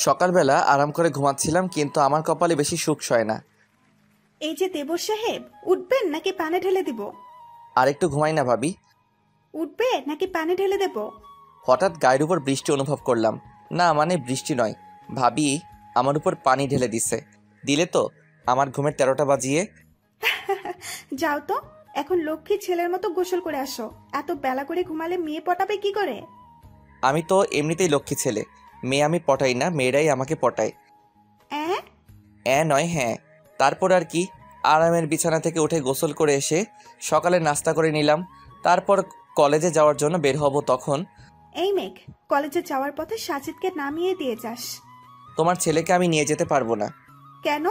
সকালবেলা আরাম করে ঘুমাচ্ছিলাম, কিন্তু আমার কপালে বেশি সুখ সয় না। এই যে দেবর সাহেব, উঠবেন নাকি পানি ঢেলে দিব? আর একটু ঘুমাই না ভাবি। উঠবে নাকি পানি ঢেলে দেব? হঠাৎ গায়ের উপর বৃষ্টি অনুভব করলাম। না মানে বৃষ্টি নয়, ভাবি আমার উপর পানি ঢেলে দিলে তো আমার ঘুমের 13টা বাজিয়ে। যাও তো, এখন লক্ষ্মী ছেলের মতো গোসল করে আসো। এত বেলা করে ঘুমালে মেয়ে পটাবে কি করে? আমি তো এমনিতেই লক্ষ্মী ছেলে, মেয়ে আমি পটাই না, মেয়েরাই আমাকে পটায়। অ্যাঁ? নয় হ্যাঁ। তারপর আর কি, আরামের বিছানা থেকে উঠে গোসল করে এসে সকালে নাস্তা করে নিলাম। তারপর কলেজে যাওয়ার জন্য বের হব। তখন এই মেঘ, কলেজে যাওয়ার পথে সাজিদকে নামিয়ে দিয়ে যাস। তোমার ছেলেকে আমি নিয়ে যেতে পারবো না। কেন?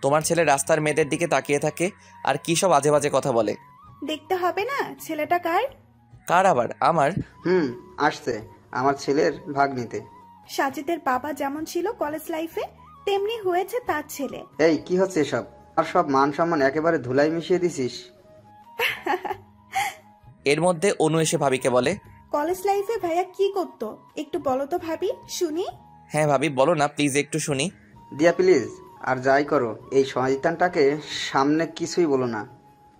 তোমার ছেলে রাস্তার মেয়েদের দিকে তাকিয়ে থাকে আর কি সব আজে বাজে কথা বলে। দেখতে হবে না ছেলেটা কার? কার আবার? আমার। আসছে আমার ছেলের ভাগ নিতে। সাজিদের বাবা যেমন ছিল কলেজ লাইফে, তেমনি হয়েছে তার ছেলে। এই কি হচ্ছে এসব? আর সব মান সম্মান একেবারে ধুলাই মিশিয়ে দিছিস। এর মধ্যে অনু এসে ভাবিকে বলে, কলেজ লাইফে ভাইয়া কি করতো একটু বলো তো ভাবি, শুনি। হ্যাঁ ভাবি বলো না প্লিজ, একটু শুনি। দিয়া প্লিজ, আর যাই করো এই শয়তানটাকে সামনে কিছুই বলো না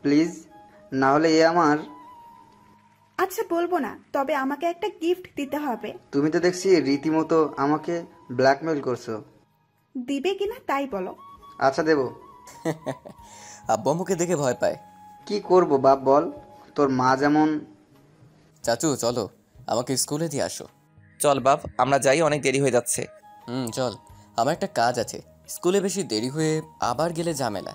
প্লিজ, না হলে এ আমার। আচ্ছা বলবো না, তবে আমাকে একটা গিফট দিতে হবে। তুমি তো দেখছি রীতিমতো আমাকে ব্ল্যাকমেল করছো। দিবে কিনা তাই বলো। আচ্ছা দেবো। আব্বু আম্মুকে দেখে ভয় পায়। কি করব বাপ বল, তোর মা যেমন। চাচু চলো, আমাকে স্কুলে দিয়ে আসো। চল বাপ, আমরা যাই, অনেক দেরি হয়ে যাচ্ছে। চল, আমার একটা কাজ আছে। স্কুলে বেশি দেরি হয়ে আবার গেলে ঝামেলা।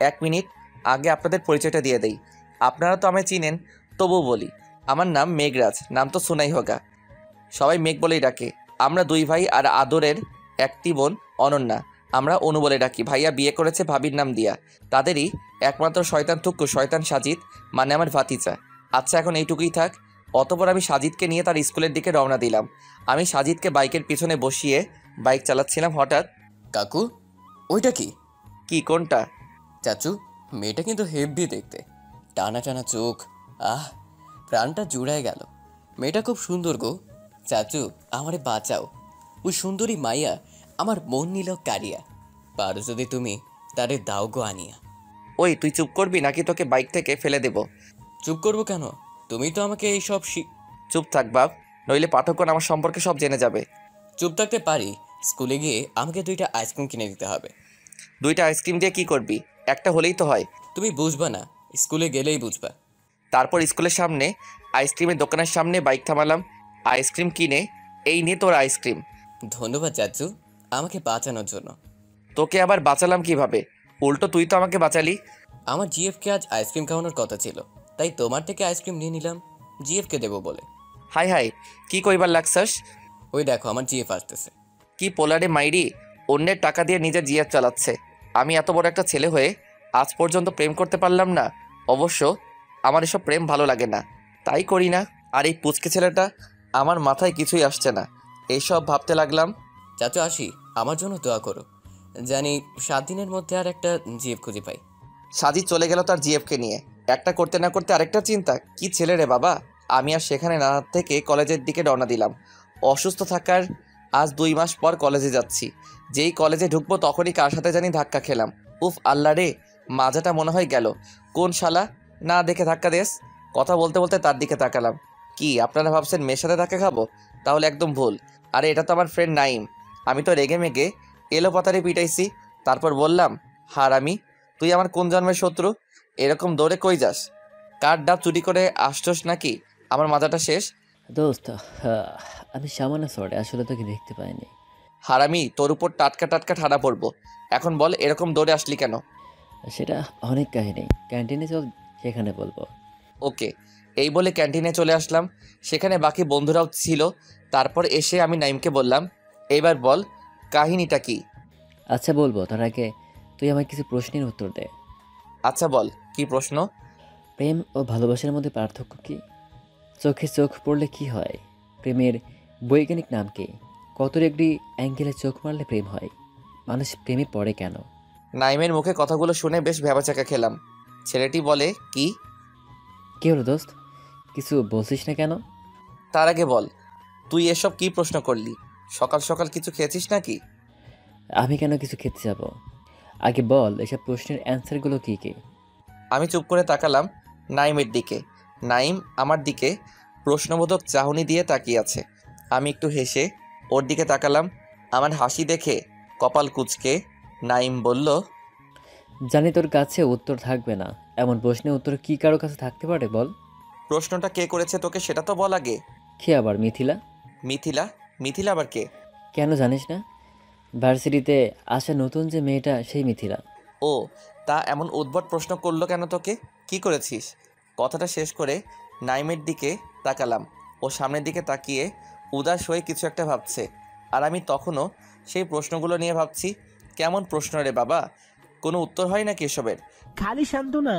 1 মিনিট, আগে আপনাদের পরিচয়টা দিয়ে দেই। আপনারা তো আমায় চিনেন, তবুও বলি, আমার নাম মেঘরাজ, নাম তো শোনাই হোগা, সবাই মেঘ বলেই ডাকে। আমরা 2 ভাই আর আদরের একটি বোন অনন্যা। আমরা অনু বলে ডাকি। ভাইয়া বিয়ে করেছে ভাবির নাম দিয়া, তাদেরই একমাত্র শয়তান থুক্কু শয়তান সাজিদ, মানে আমার ভাতিজা। আচ্ছা এখন এইটুকুই থাক। অতপর আমি সাজিদকে নিয়ে তার স্কুলের দিকে রওনা দিলাম। আমি সাজিদকে বাইকের পিছনে বসিয়ে বাইক চালাচ্ছিলাম, হঠাৎ। কাকু, ওইটা কি? কি কোনটা? চাচু, মেয়েটা কিন্তু হেভি দেখতে, টানা টানা চোখ। আহ, প্রাণটা জুড়ায় গেল। মেয়েটা খুব সুন্দর গো। চাচু, আমারে বাঁচাও। ওই সুন্দরী মাইয়া আমার মন নিল কারিয়া। পারো যদি তুমি তারে দাও গো আনিয়া। ওই তুই চুপ করবি নাকি তোকে বাইক থেকে ফেলে দেব? চুপ করবো কেন? তুমি তো আমাকে এইসব চুপ থাক বাপ, নইলে পাঠকগণ আমার সম্পর্কে সব জেনে যাবে। চুপ থাকতে পারি? স্কুলে গিয়ে আমাকে 2টা আইসক্রিম কিনে দিতে হবে। 2টা আইসক্রিম দিয়ে কি করবি? একটা হলেই তো হয়। তুমি বুঝবা না, স্কুলে গেলেই বুঝবা। তারপর স্কুলের সামনে আইসক্রিমের দোকানের সামনে বাইক থামালাম। আইসক্রিম কিনে, এই নে তোর আইসক্রিম। ধন্যবাদ চাচু, আমাকে বাঁচানোর জন্য। তোকে আবার বাঁচালাম কিভাবে? উল্টো তুই তো আমাকে বাঁচালি। আমার জিএফকে আজ আইসক্রিম খাওয়ানোর কথা ছিল, তাই তোমার থেকে আইসক্রিম নিয়ে নিলাম জিএফকে দেবো বলে। হাই হাই, কি কইবার লাগছাস? ওই দেখো আমার জিএফ আসতেছে। কি পোলারে মাইরি, অন্যের টাকা দিয়ে নিজের জিয়ার চালাচ্ছে। আমি এত বড় একটা ছেলে হয়ে আজ পর্যন্ত প্রেম করতে পারলাম না। অবশ্য আমার এসব প্রেম ভালো লাগে না, তাই করি না। আর এই পুচকে ছেলেটা, আমার মাথায় কিছুই আসছে না। এইসব ভাবতে লাগলাম। চাচু আসি, আমার জন্য দোয়া করো, জানি 7 দিনের মধ্যে আর একটা জিএফ খুঁজে পাই। সাজি চলে গেল তার জিএফকে নিয়ে। একটা করতে না করতে আরেকটা চিন্তা। কি ছেলে রে বাবা। আমি আর সেখানে না থেকে কলেজের দিকে রওনা দিলাম। অসুস্থ থাকার আজ 2 মাস পর কলেজে যাচ্ছি। যেই কলেজে ঢুকবো তখনই কার সাথে জানি ধাক্কা খেলাম। উফ আল্লাহ রে, মাজাটা মনে হয় গেল। কোন শালা না দেখে ধাক্কা দেস? কথা বলতে বলতে তার দিকে তাকালাম। কি আপনারা ভাবছেন মেয়ের সাথে ধাক্কা খাবো? তাহলে একদম ভুল। আরে এটা তো আমার ফ্রেন্ড নাইম। আমি তো রেগে মেগে এলো পাতারে পিটাইছি। তারপর বললাম, হারামি, তুই আমার কোন জন্মের শত্রু? এরকম দৌড়ে কই যাস? কার ডাব চুরি করে আসছস নাকি? আমার মাথাটা শেষ। দোস্ত, আমি সামান্য সরে, আসলে তোকে দেখতে পাইনি। হারামি, তোর উপর টাটকা টাটকা ঠাড়া পড়বো। এখন বল এরকম দৌড়ে আসলি কেন? সেটা অনেক কাহিনী, ক্যান্টিনে চল, সেখানে বলবো। ওকে। এই বলে ক্যান্টিনে চলে আসলাম। সেখানে বাকি বন্ধুরাও ছিল। তারপর এসে আমি নাইমকে বললাম, এইবার বল কাহিনীটা কি? আচ্ছা বলবো, তার আগে তুই আমায় কিছু প্রশ্নের উত্তর দে। আচ্ছা বল, কি প্রশ্ন? প্রেম ও ভালোবাসার মধ্যে পার্থক্য কি? চোখে চোখ পড়লে কি হয়? প্রেমের বৈজ্ঞানিক নাম কি? কত ডিগ্রি অ্যাঙ্গেলে চোখ মারলে প্রেম হয়? মানুষ প্রেমে পড়ে কেন? নাইমের মুখে কথাগুলো শুনে বেশ ভ্যাবাচাকা খেলাম। ছেলেটি বলে, কি কি হলো দোস্ত, কিছু বলছিস না কেন? তার আগে বল তুই এসব কি প্রশ্ন করলি? সকাল সকাল কিছু খেয়েছিস নাকি? আমি কেন কিছু খেতে যাব? আগে বল এসব প্রশ্নের অ্যান্সারগুলো কী কী? আমি চুপ করে তাকালাম নাইমের দিকে। নাইম আমার দিকে প্রশ্নবোধক চাহনি দিয়ে তাকিয়ে আছে। আমি একটু হেসে ওর দিকে তাকালাম। আমার হাসি দেখে কপাল কুঁচকে নাইম বলল, জানি তোর কাছে উত্তর থাকবে না। এমন প্রশ্নের উত্তর কি কারো কাছে থাকতে পারে বল? প্রশ্নটা কে করেছে তোকে সেটা তো বল আগে। কে আবার? মিথিলা। মিথিলা? মিথিলা আবার কে? কেন জানিস না? ভার্সিটিতে আসা নতুন যে মেয়েটা, সেই মিথিলা। ও, তা এমন উদ্ভট প্রশ্ন করলো কেন তোকে? কি করেছিস? কথাটা শেষ করে নাইমের দিকে তাকালাম। ও সামনের দিকে তাকিয়ে উদাস হয়ে কিছু একটা ভাবছে, আর আমি তখনও সেই প্রশ্নগুলো নিয়ে ভাবছি। কেমন প্রশ্ন রে বাবা, কোনো উত্তর হয় নাকি এসবের? খালি সান্ত্বনা,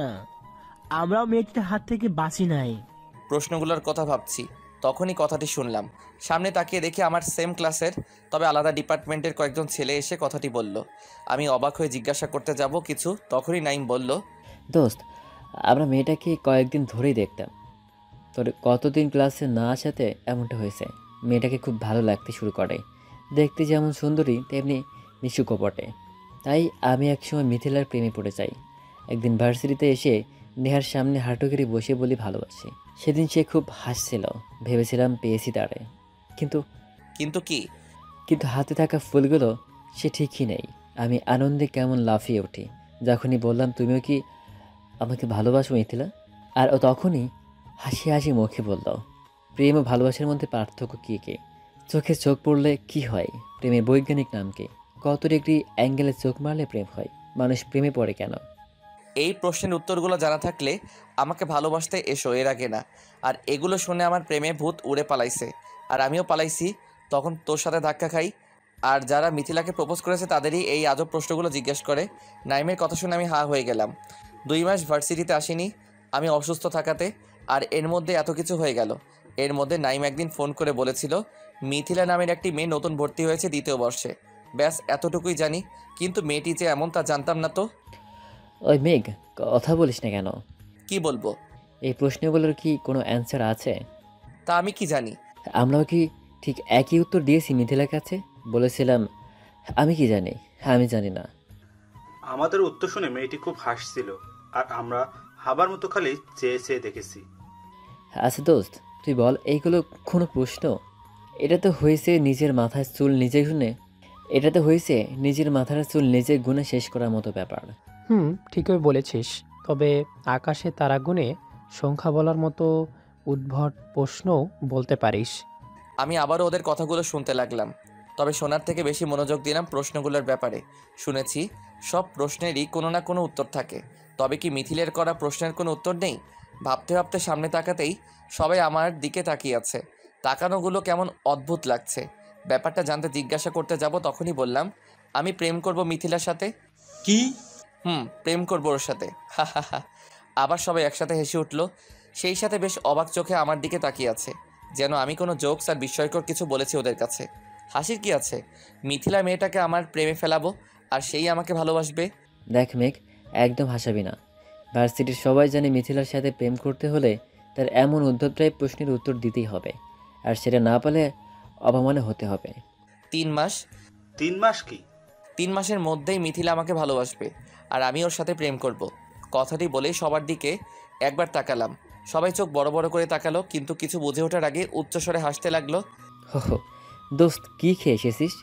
আমরাও মেয়েটির হাত থেকে বাঁচি নাই। প্রশ্নগুলোর কথা ভাবছি, তখনই কথাটি শুনলাম। সামনে তাকিয়ে দেখি আমার সেম ক্লাসের তবে আলাদা ডিপার্টমেন্টের কয়েকজন ছেলে এসে কথাটি বলল। আমি অবাক হয়ে জিজ্ঞাসা করতে যাব কিছু, তখনই নাইম বলল, দোস্ত, আমরা মেয়েটাকে কয়েকদিন ধরেই দেখতাম। তোর কতদিন ক্লাসে না আসাতে এমনটা হয়েছে। মেয়েটাকে খুব ভালো লাগতে শুরু করে। দেখতে যেমন সুন্দরী তেমনি নিশু কপটে। তাই আমি একসময় মিথিলার প্রেমে পড়ে যাই। একদিন ভার্সিটিতে এসে নেহার সামনে হাঁটুগেড়ে বসে বলি ভালোবাসি। সেদিন সে খুব হাসছিল। ভেবেছিলাম পেয়েছি তারে। কিন্তু কিন্তু কি? কিন্তু হাতে থাকা ফুলগুলো সে ঠিকই নেই। আমি আনন্দে কেমন লাফিয়ে উঠি যখনই বললাম, তুমিও কি আমাকে ভালোবাসো মিথিলা? আর ও তখনই হাসি হাসি মুখে বলল, প্রেম ও ভালোবাসার মধ্যে পার্থক্য কী কী? চোখে চোখ পড়লে কি হয়? প্রেমের বৈজ্ঞানিক নাম কি? কত ডিগ্রি অ্যাঙ্গেলে চোখ মারলে প্রেম হয়? মানুষ প্রেমে পড়ে কেন? এই প্রশ্নের উত্তরগুলো জানা থাকলে আমাকে ভালোবাসতে এসো, এর আগে না। আর এগুলো শুনে আমার প্রেমে ভূত উড়ে পালাইছে, আর আমিও পালাইছি। তখন তোর সাথে ধাক্কা খাই, আর যারা মিথিলাকে প্রপোজ করেছে তাদেরই এই আজব প্রশ্নগুলো জিজ্ঞেস করে। নাইমের কথা শুনে আমি হা হয়ে গেলাম। 2 মাস ভার্সিটিতে আসিনি আমি অসুস্থ থাকাতে, আর এর মধ্যে এত কিছু হয়ে গেল। এর মধ্যে নাইম একদিন ফোন করে বলেছিল মিথিলা নামের একটি মেয়ে নতুন ভর্তি হয়েছে 2য় বর্ষে। ব্যাস এতটুকুই জানি, কিন্তু মেয়েটি যে এমন তা জানতাম না তো। ওই মেঘ, কথা বলিস না কেন? কি বলবো? এই প্রশ্নগুলোর কি কোনো অ্যান্সার আছে? তা আমি কি জানি? আমরাও কি ঠিক একই উত্তর দিয়েছি মিথিলার কাছে? বলেছিলাম আমি কি জানি, আমি জানি না। আমাদের উত্তর শুনে মেয়েটি খুব হাসছিল, আর আমরা হাবার মতো খালি চেয়ে চেয়ে দেখেছি। আচ্ছা দোস্ত, তুই বল, এইগুলো কোনো প্রশ্ন? এটা তো হয়েছে নিজের মাথার চুল নিজে গুনে। এটা তো হয়েছে নিজের মাথার চুল নিজে গুনে শেষ করার মতো ব্যাপার। ঠিকই বলেছিস। তবে আকাশে তারা গুণে সংখ্যা বলার মতো উদ্ভট প্রশ্নও বলতে পারিস। আমি আবারও ওদের কথাগুলো শুনতে লাগলাম, তবে শোনার থেকে বেশি মনোযোগ দিলাম প্রশ্নগুলোর ব্যাপারে। শুনেছি সব প্রশ্নেরই কোনো না কোনো উত্তর থাকে, তবে কি মিথিলের করা প্রশ্নের কোনো উত্তর নেই? ভাবতে ভাবতে সামনে তাকাতেই সবাই আমার দিকে তাকিয়ে আছে। তাকানোগুলো কেমন অদ্ভুত লাগছে। ব্যাপারটা জানতে জিজ্ঞাসা করতে যাব, তখনই বললাম, আমি প্রেম করব মিথিলার সাথে। কি? প্রেম করবো ওর সাথে। হা হা হা। আবার সবাই একসাথে হেসে উঠল। সেই সাথে বেশ অবাক চোখে আমার দিকে তাকিয়ে আছে, যেন আমি কোনো জোকস আর বিস্ময়কর কিছু বলেছি ওদের কাছে। হাসির কি আছে? মিথিলা মেয়েটাকে আমার প্রেমে ফেলাবো, আর সেই আমাকে ভালোবাসবে। দেখ মেঘ, একদম হাসাবি না। ভার্সিটির সবাই জানে মিথিলার সাথে প্রেম করতে হলে তার এমন উদ্ধতপ্রায় প্রশ্নের উত্তর দিতেই হবে, আর সেটা না পেলে অপমানে হতে হবে। 3 মাস? 3 মাস কি? 3 মাসের মধ্যেই মিথিলা আমাকে ভালোবাসবে, আর আমি ওর সাথে প্রেম করব। কথাটি বলেই সবার দিকে একবার তাকালাম। সবাই চোখ বড় বড় করে তাকালো, কিন্তু কিছু বুঝে ওঠার আগে উচ্চস্বরে হাসতে লাগলো। হো, দোস্ত কি খেয়ে এসেছিস?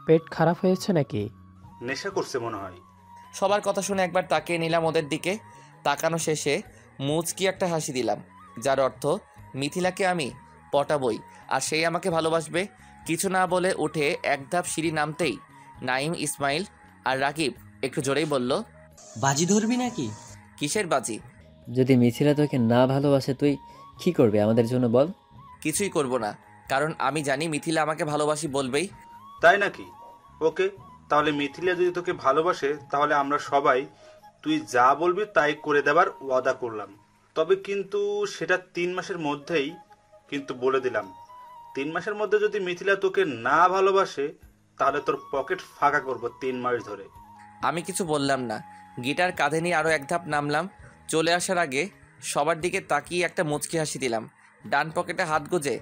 পেট খারাপ হয়েছে নাকি? নেশা করছে মনে হয়। সবার কথা শুনে একবার তাকিয়ে নিলাম ওদের দিকে। তাকানো শেষে মুচকি একটা হাসি দিলাম, যার অর্থ মিথিলাকে আমি পটাবই, আর সেই আমাকে ভালোবাসবে। কিছু না বলে উঠে এক ধাপ সিঁড়ি নামতেই নাইম, ইসমাইল আর রাকিব একটু জোরেই বলল, বাজি ধরবি নাকি? কিসের বাজি? যদি মিথিলা তোকে না ভালোবাসে তুই কি করবে আমাদের জন্য বল? কিছুই করব না, কারণ আমি জানি মিথিলা আমাকে ভালোবাসি বলবেই। তাই নাকি? ওকে, তাহলে মিথিলা যদি তোকে ভালোবাসে তাহলে আমরা সবাই তুই যা বলবি তাই করে দেবার ওয়াদা করলাম। তবে কিন্তু সেটা 3 মাসের মধ্যেই, কিন্তু বলে দিলাম 3 মাসের মধ্যে যদি মিথিলা তোকে না ভালোবাসে তাহলে তোর পকেট ফাঁকা করব 3 মাস ধরে। আমি কিছু বললাম না। গিটার কাঁধে নিয়ে আরও এক ধাপ নামলাম। চলে আসার আগে সবার দিকে তাকিয়ে একটা মুচকি হাসি দিলাম। ডান পকেটে হাত গুজে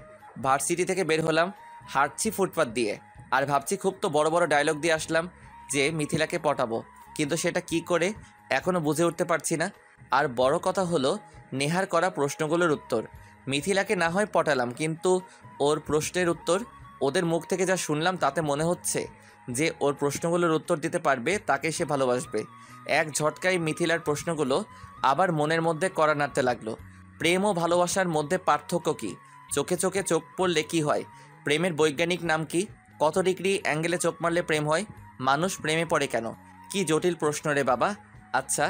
ভার্সিটি থেকে বের হলাম। হাঁটছি ফুটপাত দিয়ে। আর ভাবছি খুব তো বড় বড় ডায়লগ দিয়ে আসলাম যে মিথিলাকে পটাবো, কিন্তু সেটা কি করে এখনও বুঝে উঠতে পারছি না। আর বড় কথা হলো নেহার করা প্রশ্নগুলোর উত্তর। মিথিলাকে না হয় পটালাম, কিন্তু ওর প্রশ্নের উত্তর ওদের মুখ থেকে যা শুনলাম তাতে মনে হচ্ছে যে ওর প্রশ্নগুলোর উত্তর দিতে পারবে তাকে সে ভালোবাসবে। এক ঝটকায় মিথিলার প্রশ্নগুলো আবার মনের মধ্যে কড়া নাড়তে লাগলো। প্রেম ও ভালোবাসার মধ্যে পার্থক্য কী? চোখে চোখে চোখ পড়লে কি হয়? প্রেমের বৈজ্ঞানিক নাম কি? কত ডিগ্রি অ্যাঙ্গেলে চোখ মারলে প্রেম হয়? মানুষ প্রেমে পড়ে কেন? কি জটিল প্রশ্ন রে বাবা। আচ্ছা,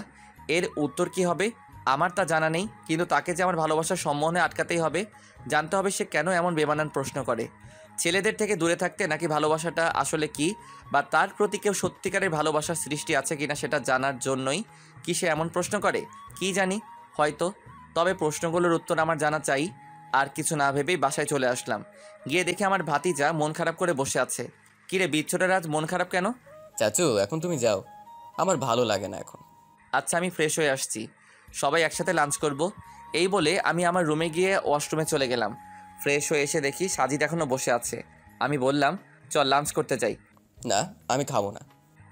এর উত্তর কি হবে? আমার তা জানা নেই, কিন্তু তাকে যে আমার ভালোবাসার সম্মোহনে আটকাতেই হবে। জানতে হবে সে কেন এমন বেমানান প্রশ্ন করে। ছেলেদের থেকে দূরে থাকতে নাকি ভালোবাসাটা আসলে কি, বা তার প্রতি কেউ সত্যিকারের ভালোবাসার সৃষ্টি আছে কিনা সেটা জানার জন্যই কি সে এমন প্রশ্ন করে? কি জানি, হয়তো। তবে প্রশ্নগুলোর উত্তর আমার জানা চাই। আর কিছু না ভেবেই বাসায় চলে আসলাম। গিয়ে দেখে আমার ভাতিজা মন খারাপ করে বসে আছে। কিরে বিচ্ছোটার আজ মন খারাপ কেন? চাচু এখন তুমি যাও, আমার ভালো লাগে না এখন। আচ্ছা, আমি ফ্রেশ হয়ে আসছি, সবাই একসাথে লাঞ্চ করব। এই বলে আমি আমার রুমে গিয়ে ওয়াশরুমে চলে গেলাম। ফ্রেশ হয়ে এসে দেখি সাজিদ এখনও বসে আছে। আমি বললাম, চল লাঞ্চ করতে যাই। না, আমি খাবো না।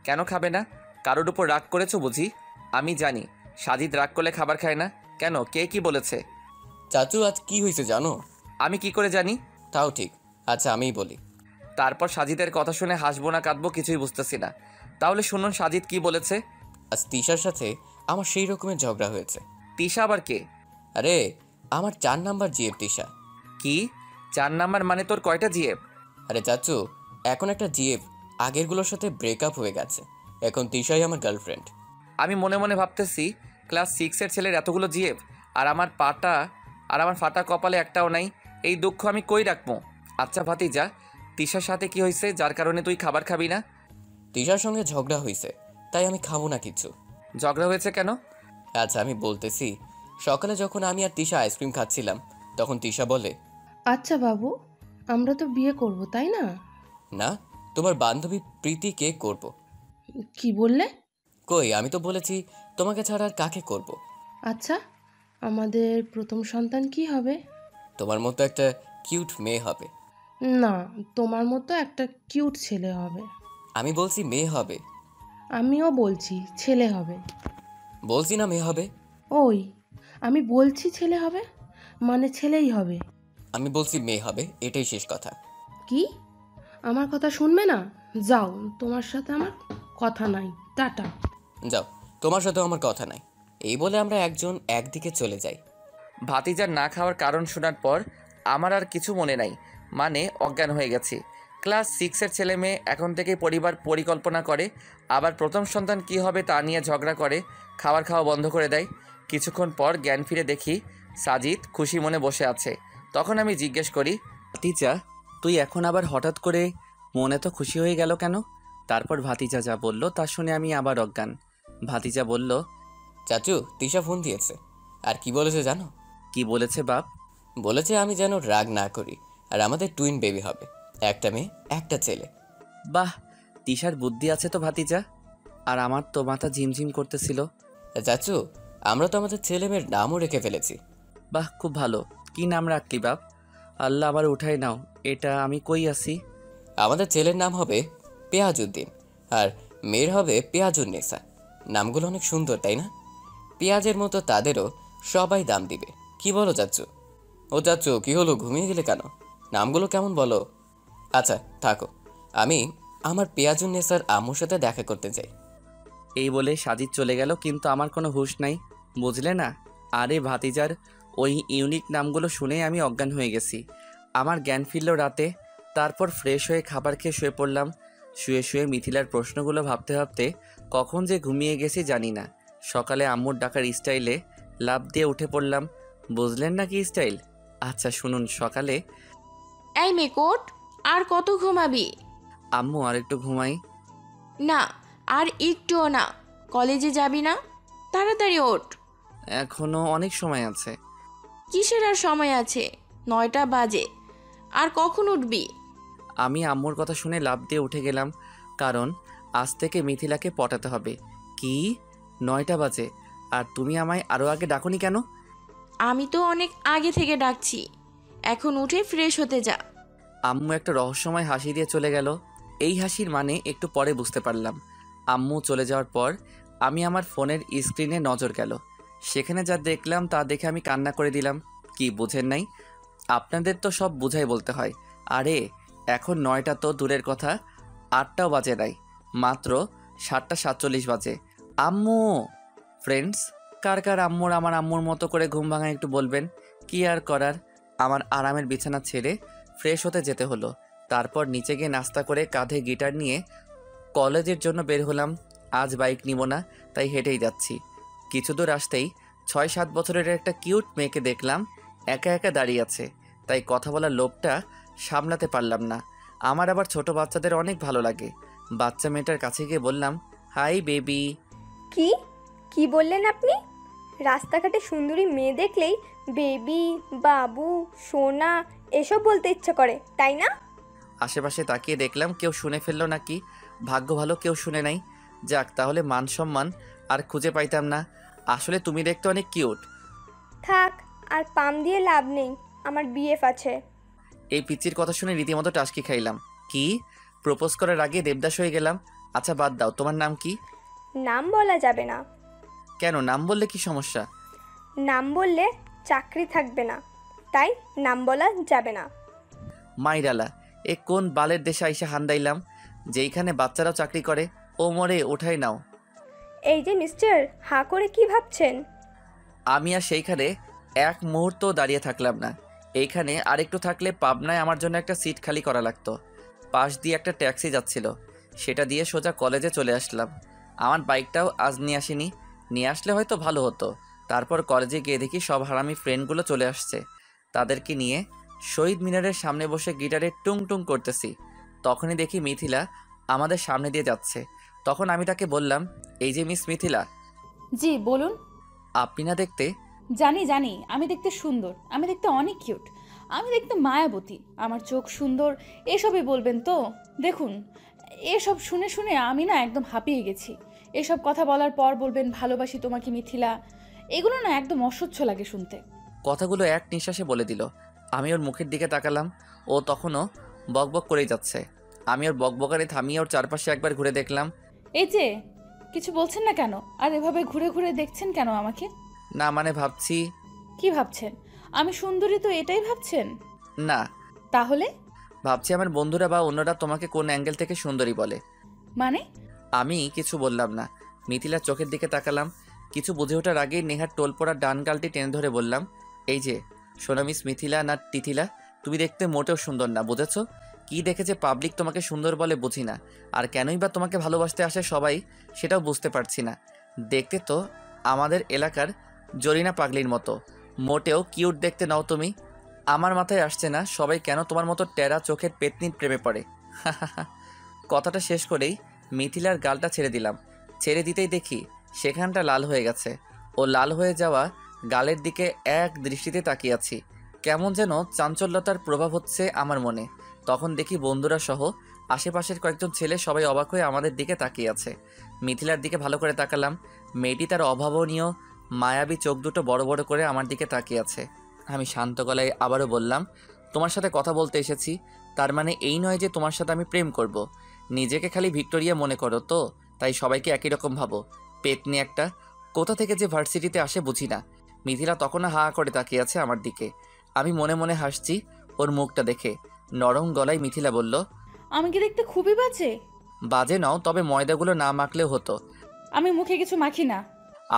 কেন খাবে না? কারোর উপর রাগ করেছো বুঝি? আমি জানি সাজিদ রাগ করলে খাবার খায় না। কেন, কে কি বলেছে? চাচু আজ কি হয়েছে জানো? আমি কি করে জানি? তাও ঠিক, আচ্ছা আমিই বলি। তারপর সাজিদের কথা শুনে হাসবো না কাঁদবো কিছুই বুঝতেছি না। তাহলে শুনুন সাজিদ কি বলেছে। আজ তিশার সাথে আমার সেই রকমের ঝগড়া হয়েছে। তিশা আবার কে? আরে আমার 4 নাম্বার জিএফ তিশা। কি 4 নাম্বার মানে তোর কয়টা জিএফ? আরে চাচু, এখন একটা জিএফ আগেরগুলোর সাথে ব্রেকআপ হয়ে গেছে, এখন তিশাই আমার গার্লফ্রেন্ড। আমি মনে মনে ভাবতেছি ক্লাস 6-এর ছেলের এতগুলো জিএফ, আর আমার ফাটা কপালে একটাও নাই। এই দুঃখ আমি কই রাখবো? আচ্ছা ভাতিজা, তিশার সাথে কি হয়েছে যার কারণে তুই খাবার খাবি না? তিশার সঙ্গে ঝগড়া হয়েছে, তাই আমি খাবো না কিছু। ঝগড়া হয়েছে কেন? আচ্ছা আমি বলতেছি। সকালে যখন আমি আর তিশা আইসক্রিম খাচ্ছিলাম, তখন তিশা বলে, আচ্ছা বাবু, আমরা তো বিয়ে করব তাই না? না, তোমার বান্ধবী প্রীতিকে করব। কি বললে? কই, আমি তো বলেছি তোমাকে ছাড়া আর কাকে করব। আচ্ছা, আমাদের প্রথম সন্তান কি হবে? তোমার মতো একটা কিউট মেয়ে হবে। না, তোমার মতো একটা কিউট ছেলে হবে। আমি বলছি মেয়ে হবে। আমিও বলছি ছেলে হবে। বলছি না মেয়ে হবে। ওই, আমি বলছি ছেলে হবে মানে ছেলেই হবে। আমি বলছি মেয়ে হবে, এটাই শেষ কথা। কি? আমার কথা শুনবে না? যাও, তোমার সাথে আমার কথা নাই, টাটা। যাও, তোমার সাথেও আমার কথা নাই। এই বলে আমরা একজন একদিকে চলে যাই। ভাতিজার না খাওয়ার কারণ শোনার পর আমার আর কিছু মনে নাই, মানে অজ্ঞান হয়ে গেছি। ক্লাস 6-এর ছেলে মেয়ে এখন থেকে পরিবার পরিকল্পনা করে, আবার প্রথম সন্তান কি হবে তা নিয়ে ঝগড়া করে, খাবার খাওয়া বন্ধ করে দেয়। কিছুক্ষণ পর জ্ঞান ফিরে দেখি সাজিদ খুশি মনে বসে আছে। তখন আমি জিজ্ঞেস করি, ভাতিজা তুই এখন আবার হঠাৎ করে মনে তো খুশি হয়ে গেল কেন? তারপর ভাতিজা যা বলল তা শুনে আমি আবার অজ্ঞান। ভাতিজা বলল, চাচু তিশা ফোন দিয়েছে। আর কি বলেছে জানো? কি বলেছে বাপ? বলেছে আমি যেন রাগ না করি, আর আমাদের টুইন বেবি হবে, একটা মেয়ে একটা ছেলে। বাহ, তিশার বুদ্ধি আছে তো ভাতিজা। আর আমার তো মাথা ঝিমঝিম করতেছিল। চাচু আমরা তো আমাদের ছেলে মেয়ের নামও রেখে ফেলেছি। বাহ, খুব ভালো। কি নাম রাখলি বাপ? আল্লাহ আবার উঠাই নাও, এটা আমি কই আছি। আমাদের ছেলের নাম হবে পেঁয়াজউদ্দিন, আর মেয়ের হবে পেঁয়াজুন্নেসা। নামগুলো অনেক সুন্দর তাই না? পেঁয়াজের মতো তাদেরও সবাই দাম দিবে। কি বলো চাচু? ও চাচু কি হলো, ঘুমিয়ে গেলে কেন? নামগুলো কেমন বলো? আচ্ছা থাকো, আমি আমার পেঁয়াজুন্নেসার আম্মুর সাথে দেখা করতে চাই। এই বলে সাজিদ চলে গেল, কিন্তু আমার কোনো হুঁশ নাই, বুঝলে না? আরে ভাতিজার ওই ইউনিক নামগুলো শুনেই আমি অজ্ঞান হয়ে গেছি। আমার জ্ঞান ফিরল রাতে। তারপর ফ্রেশ হয়ে খাবার খেয়ে শুয়ে পড়লাম। শুয়ে শুয়ে মিথিলার প্রশ্নগুলো ভাবতে ভাবতে কখন যে ঘুমিয়ে গেছি জানি না। সকালে আম্মুর ডাকার স্টাইলে লাফ দিয়ে উঠে পড়লাম। বুঝলেন না কি স্টাইল? আচ্ছা শুনুন। সকালে, এই মেকোট, আর কত ঘুমাবি? আম্মু আর একটু ঘুমাই। না, আর একটুও না। কলেজে যাবি না? তাড়াতাড়ি ওঠ। এখনো অনেক সময় আছে। কিসের আর সময় আছে? 9টা বাজে। আর কখন উঠবি? আমি আম্মুর কথা শুনে লাফ দিয়ে উঠে গেলাম, কারণ আজ থেকে মিথিলাকে পটাতে হবে। কি 9টা বাজে? আর তুমি আমায় আরও আগে ডাকোনি কেন? আমি তো অনেক আগে থেকে ডাকছি। এখন উঠে ফ্রেশ হতে যা। আম্মু একটা রহস্যময় হাসি দিয়ে চলে গেল। এই হাসির মানে একটু পরে বুঝতে পারলাম। আম্মু চলে যাওয়ার পর আমি আমার ফোনের স্ক্রিনে নজর গেল। সেখানে যা দেখলাম তা দেখে আমি কান্না করে দিলাম। কি বুঝেন নাই? আপনাদের তো সব বুঝাই বলতে হয়। আরে এখন 9টা তো দূরের কথা, 8টাও বাজে নাই, মাত্র 7:47 বাজে। আম্মু! ফ্রেন্ডস, কার কার আম্মুর আমার আম্মুর মতো করে ঘুম ভাঙা একটু বলবেন। কি আর করার, আমার আরামের বিছানা ছেড়ে ফ্রেশ হতে যেতে হলো। তারপর নিচে গিয়ে নাস্তা করে কাঁধে গিটার নিয়ে কলেজের জন্য বের হলাম। আজ বাইক নিব না, তাই হেঁটেই যাচ্ছি। কিছু দূর আসতেই 6-7 বছরের একটা কিউট মেয়েকে দেখলাম একা একা দাঁড়িয়ে আছে। তাই কথা বলার লোভটা সামলাতে পারলাম না। আমার আবার ছোট বাচ্চাদের অনেক ভালো লাগে। বাচ্চা মেয়েটার কাছে গিয়ে বললাম, হাই বেবি। কি কি বললেন আপনি? রাস্তাঘাটে সুন্দরী মেয়ে দেখলেই বেবি, বাবু, সোনা এসব বলতে ইচ্ছে করে, তাই না? আশেপাশে তাকিয়ে দেখলাম কেউ শুনে ফেললো নাকি। ভাগ্য ভালো কেউ শুনে নাই। যাক, তাহলে মান সম্মান আর খুঁজে পাইতাম না। আসলে তুমি দেখতে অনেক কিউট। থাক, আর পাম দিয়ে লাভ নেই, আমার বিএফ আছে। এই পিচ্চির কথা শুনে রীতিমতো টাসকি খাইলাম। কি? প্রপোজ করার আগে দেবদাস হয়ে গেলাম। আচ্ছা বাদ দাও, তোমার নাম কি? নাম বলা যাবে না। কেন? নাম বললে কি সমস্যা? নাম বললে চাকরি থাকবে না, তাই নাম বলা যাবে না। মাইরালা, এ কোন বালের দেশে আইসা হান্দাইলাম যেইখানে বাচ্চারাও চাকরি করে? ও মরে, ওঠাই নাও। এই যে মিস্টার, হাঁ করে কি ভাবছেন? আমি আর সেইখানে এক মুহূর্ত দাঁড়িয়ে থাকলাম না। এইখানে আরেকটু থাকলে পাবনায় আমার জন্য একটা সিট খালি করা লাগতো। পাশ দিয়ে একটা ট্যাক্সি যাচ্ছিল, সেটা দিয়ে সোজা কলেজে চলে আসলাম। আমার বাইকটাও আজ নিয়ে আসিনি, নিয়ে আসলে হয়তো ভালো হতো। তারপর কলেজে গিয়ে দেখি সব হারামি ফ্রেন্ডগুলো চলে আসছে। তাদেরকে নিয়ে শহীদ মিনারের সামনে বসে গিটারে টুং টুং করতেছি। তখনই দেখি মিথিলা আমাদের সামনে দিয়ে যাচ্ছে। তখন আমি তাকে বললাম, এই যে মিস মিথিলা। জি বলুন। আপনি না দেখতে? জানি জানি, আমি দেখতে সুন্দর, আমি দেখতে অনেক কিউট, আমি দেখতে মায়াবতী, আমার চোখ সুন্দর, এসবই বলবেন তো? দেখুন, এসব শুনে শুনে আমি না একদম হাঁপিয়ে গেছি। এসব কথা বলার পর বলবেন ভালোবাসি তোমাকে মিথিলা, এগুলো না একদম অসহ্য লাগে শুনতে। কথাগুলো এক নিঃশ্বাসে বলে দিল। আমি ওর মুখের দিকে তাকালাম, ও তখনও বকবক করেই যাচ্ছে। আমি ওর বকবকানি থামিয়ে ওর চারপাশে একবার ঘুরে দেখলাম। এই যে, কিছু বলছেন না কেন? আর এভাবে ঘুরে ঘুরে দেখছেন কেন আমাকে? না মানে ভাবছি। কি ভাবছেন? আমি সুন্দরী তো এটাই ভাবছেন? না। তাহলে? ভাবছি আমার বন্ধুরা বা অন্যরা তোমাকে কোন অ্যাঙ্গেল থেকে সুন্দরী বলে। মানে? আমি কিছু বললাম না। মিথিলার চোখের দিকে তাকালাম। কিছু বুঝে ওঠার আগেই নেহার টোল পড়া ডান গালটি টেনে ধরে বললাম, এই যে শোনো মিস মিথিলা না তিথিলা, তুমি দেখতে মোটেও সুন্দর না, বুঝেছো? কি দেখে যে পাবলিক তোমাকে সুন্দর বলে বুঝি না। আর কেনই বা তোমাকে ভালোবাসতে আসে সবাই, সেটাও বুঝতে পারছি না। দেখতে তো আমাদের এলাকার জরিনা পাগলির মতো, মোটেও কিউট দেখতে নাও তুমি। আমার মাথায় আসছে না সবাই কেন তোমার মতো টেরা চোখের পেতনির প্রেমে পড়ে। কথাটা শেষ করেই মিথিলার গালটা ছেড়ে দিলাম। ছেড়ে দিতেই দেখি সেখানটা লাল হয়ে গেছে। ও লাল হয়ে যাওয়া গালের দিকে এক দৃষ্টিতে তাকিয়ে আছি। কেমন যেন চাঞ্চল্যতার প্রভাব হচ্ছে আমার মনে। তখন দেখি বন্ধুরা সহ আশেপাশের কয়েকজন ছেলে সবাই অবাক হয়ে আমাদের দিকে তাকিয়ে আছে। মিথিলার দিকে ভালো করে তাকালাম। মেয়েটি তার অভাবনীয় মায়াবী চোখ দুটো বড় বড় করে আমার দিকে তাকিয়ে আছে। আমি শান্ত গলায় আবারও বললাম, তোমার সাথে কথা বলতে এসেছি, তার মানে এই নয় যে তোমার সাথে আমি প্রেম করব। নিজেকে খালি ভিক্টোরিয়া মনে করো তো, তাই সবাইকে একই রকম ভাবো। পেতনি একটা, কোথা থেকে যে ভার্সিটিতে আসে বুঝি না। মিথিলা তখনও হা করে তাকিয়ে আছে আমার দিকে। আমি মনে মনে হাসছি ওর মুখটা দেখে। নরম গলায় মিথিলা বলল, আমি কি দেখতে খুবই বাজে? বাজে নাও, তবে ময়দাগুলো না মাখলেও হতো। আমি মুখে কিছু মাখি না।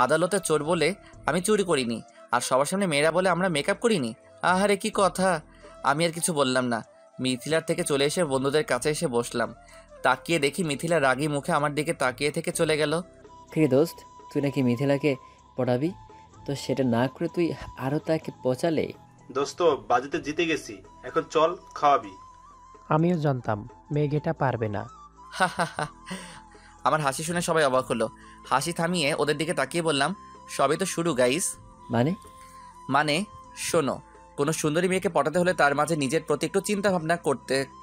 আদালতে চোর বলে আমি চুরি করিনি, আর সবার সামনে মেয়েরা বলে আমরা মেকআপ করিনি। আহারে কি কথা। আমি আর কিছু বললাম না। মিথিলার থেকে চলে এসে বন্ধুদের কাছে এসে বসলাম। তাকিয়ে দেখি মিথিলা রাগী মুখে আমার দিকে তাকিয়ে থেকে চলে গেল। কি দোস্ত, তুই নাকি মিথিলাকে পড়াবি, তো সেটা না করে তুই আরও তাকে পচালে। দোস্ত, বাজিতে জিতে গেছি, এখন চল খাওয়াবি। আমিও জানতাম মেঘেটা পারবে না। আমার হাসি শুনে সবাই অবাক হলো। হাসি থামিয়ে ওদের দিকে তাকিয়ে বললাম, সবই তো শুরু গাইস। মানে শোনো, কোনো সুন্দরী মেয়েকে পটাতে হলে তার মাঝে নিজের প্রতি একটু চিন্তা ভাবনা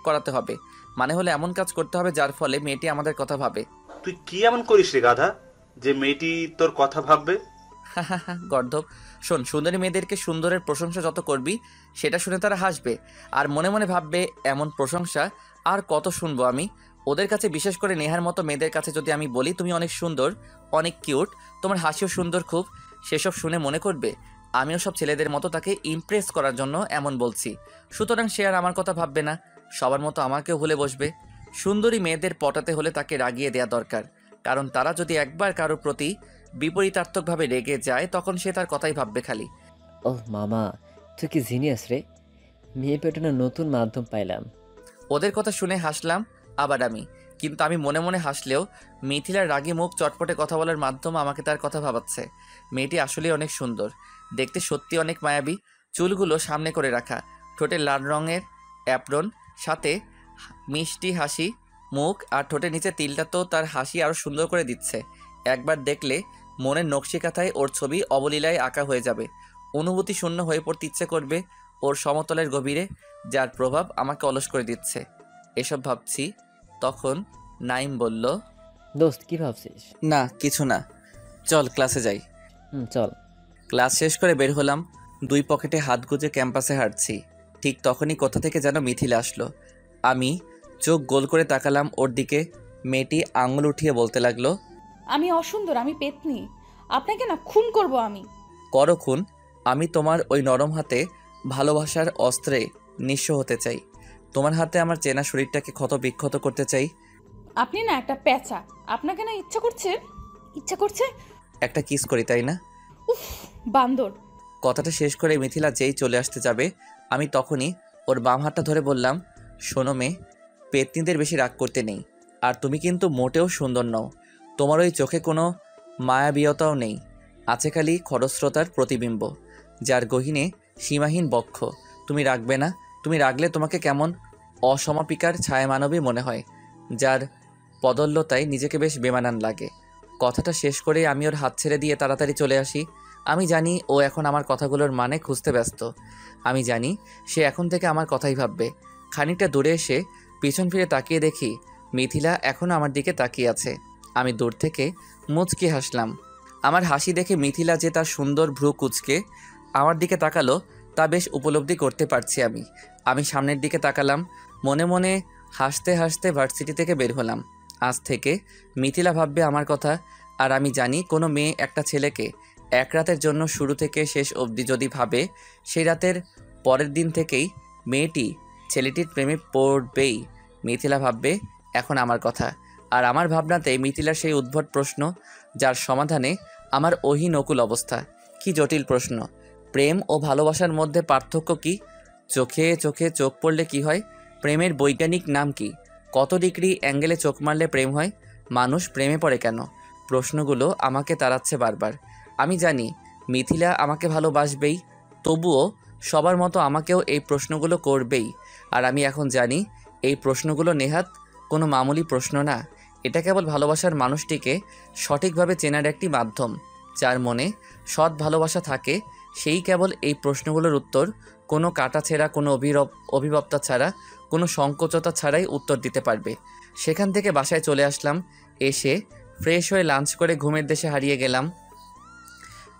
করাতে হবে। মানে হলে এমন কাজ করতে হবে যার ফলে মেয়েটি আমাদের কথা ভাবে। তুই কি এমন করিস রে গাধা, যে মেয়েটি তোর কথা ভাববে? গর্ধব, শোন, সুন্দরী মেয়েদেরকে সুন্দরের প্রশংসা যত করবি সেটা শুনে তারা হাসবে আর মনে মনে ভাববে এমন প্রশংসা আর কত শুনবো আমি। ওদের কাছে, বিশেষ করে নেহার মতো মেয়েদের কাছে যদি আমি বলি তুমি অনেক সুন্দর, অনেক কিউট, তোমার হাসিও সুন্দর খুব, সেসব শুনে মনে করবে আমিও সব ছেলেদের মতো তাকে ইমপ্রেস করার জন্য এমন বলছি। সুতরাং সে আর আমার কথা ভাববে না, সবার মতো আমাকেও ভুলে বসবে। সুন্দরী মেয়েদের পটাতে হলে তাকে রাগিয়ে দেওয়া দরকার, কারণ তারা যদি একবার কারোর প্রতি বিপরীতার্থকভাবে রেগে যায় তখন সে তার কথাই ভাববে খালি। ওহ মামা, তুই কি জিনিয়াস রে। মেয়ে পেটানোর নতুন মাধ্যম পাইলাম। ওদের কথা শুনে হাসলাম আবার আমি, কিন্তু আমি মনে মনে হাসলেও মিথিলার রাগী মুখ চটপটে কথা বলার মাধ্যমে আমাকে তার কথা ভাবাচ্ছে। মেয়েটি আসলেই অনেক সুন্দর, দেখতে সত্যি অনেক মায়াবী। চুলগুলো সামনে করে রাখা, ঠোঁটে লাল রঙের অ্যাপ্রন, সাথে মিষ্টি হাসি মুখ, আর ঠোঁটের নিচে তিলটা তো তার হাসি আরও সুন্দর করে দিচ্ছে। একবার দেখলে মনের নকশিকাথায় ওর ছবি অবলীলায় আঁকা হয়ে যাবে। অনুভূতি শূন্য হয়ে পড়তে ইচ্ছে করবে ওর সমতলের গভীরে, যার প্রভাব আমাকে অলস করে দিচ্ছে। এসব ভাবছি তখন নাইম বলল, দোস্ত কি ভাবছিস? না কিছু না, চল ক্লাসে যাই। চল। ক্লাস শেষ করে বের হলাম, দুই পকেটে হাত গুজে ক্যাম্পাসে হাঁটছি। ঠিক তখনই কোথা থেকে যেন মিথিলা আসলো। আমি চোখ গোল করে তাকালাম ওর দিকে। মেয়েটি আঙুল উঠিয়ে বলতে লাগলো, আমি অসুন্দর, আমি পেতনি, আপনাকে না খুন করব আমি। করো খুন, আমি তোমার ওই নরম হাতে ভালোবাসার অস্ত্রে নিঃস্ব হতে চাই। তোমার হাতে আমার চেনা শরীরটাকে ক্ষত বিক্ষত করতে চাই। আপনি না একটা পেঁচা, আপনাকে না ইচ্ছা করছে একটা কিস করি, তাই না? উফ, বান্দর। কথাটা শেষ করে মিথিলা যেই চলে আসতে যাবে আমি তখনই ওর বাম হাতটা ধরে বললাম, শোনো মেয়ে, পেতনিদের বেশি রাগ করতে নেই, আর তুমি কিন্তু মোটেও সুন্দর নও। তোমার ওই চোখে কোনো মায়াবীয়তাও নেই, আছে খালি খরস্রোতার প্রতিবিম্ব, যার গহীনে সীমাহীন বক্ষ। তুমি রাখবে না, তুমি রাগলে তোমাকে কেমন অসমাপিকার ছায়ামানবী মনে হয়, যার পদল্যতায় নিজেকে বেশ বেমানান লাগে। কথাটা শেষ করে আমি ওর হাত ছেড়ে দিয়ে তাড়াতাড়ি চলে আসি। আমি জানি ও এখন আমার কথাগুলোর মানে খুঁজতে ব্যস্ত। আমি জানি সে এখন থেকে আমার কথাই ভাববে। খানিকটা দূরে এসে পিছন ফিরে তাকিয়ে দেখি মিথিলা এখনও আমার দিকে তাকিয়ে আছে। আমি দূর থেকে মুচকি হাসলাম। আমার হাসি দেখে মিথিলা যে তার সুন্দর ভ্রু কুঁচকে আমার দিকে তাকালো তা বেশ উপলব্ধি করতে পারছি আমি সামনের দিকে তাকালাম, মনে মনে হাসতে হাসতে ভার্সিটি থেকে বের হলাম। আজ থেকে মিথিলা ভাববে আমার কথা, আর আমি জানি কোনো মেয়ে একটা ছেলেকে এক রাতের জন্য শুরু থেকে শেষ অবধি যদি ভাবে, সেই রাতের পরের দিন থেকেই মেয়েটি ছেলেটির প্রেমে পড়বেই। মিথিলা ভাববে এখন আমার কথা, আর আমার ভাবনাতে মিথিলার সেই উদ্ভট প্রশ্ন, যার সমাধানে আমার অহীন অকুল অবস্থা। কি জটিল প্রশ্ন! প্রেম ও ভালোবাসার মধ্যে পার্থক্য কি? চোখে চোখে চোখ পড়লে কি হয়? প্রেমের বৈজ্ঞানিক নাম কি? কত ডিগ্রি অ্যাঙ্গেলে চোখ মারলে প্রেম হয়? মানুষ প্রেমে পড়ে কেন? প্রশ্নগুলো আমাকে তাড়াচ্ছে বারবার। আমি জানি মিথিলা আমাকে ভালোবাসবেই, তবুও সবার মতো আমাকেও এই প্রশ্নগুলো করবেই। আর আমি এখন জানি এই প্রশ্নগুলো নেহাত কোনো মামুলি প্রশ্ন না, এটা কেবল ভালোবাসার মানুষটিকে সঠিকভাবে চেনার একটি মাধ্যম। যার মনে সৎ ভালোবাসা থাকে সেই কেবল এই প্রশ্নগুলোর উত্তর কোনো কাটাছেঁড়া, কোনো অভিভাবতা ছাড়া, কোনো সংকোচতা ছাড়াই উত্তর দিতে পারবে। সেখান থেকে বাসায় চলে আসলাম। এসে ফ্রেশ হয়ে লাঞ্চ করে ঘুমের দেশে হারিয়ে গেলাম।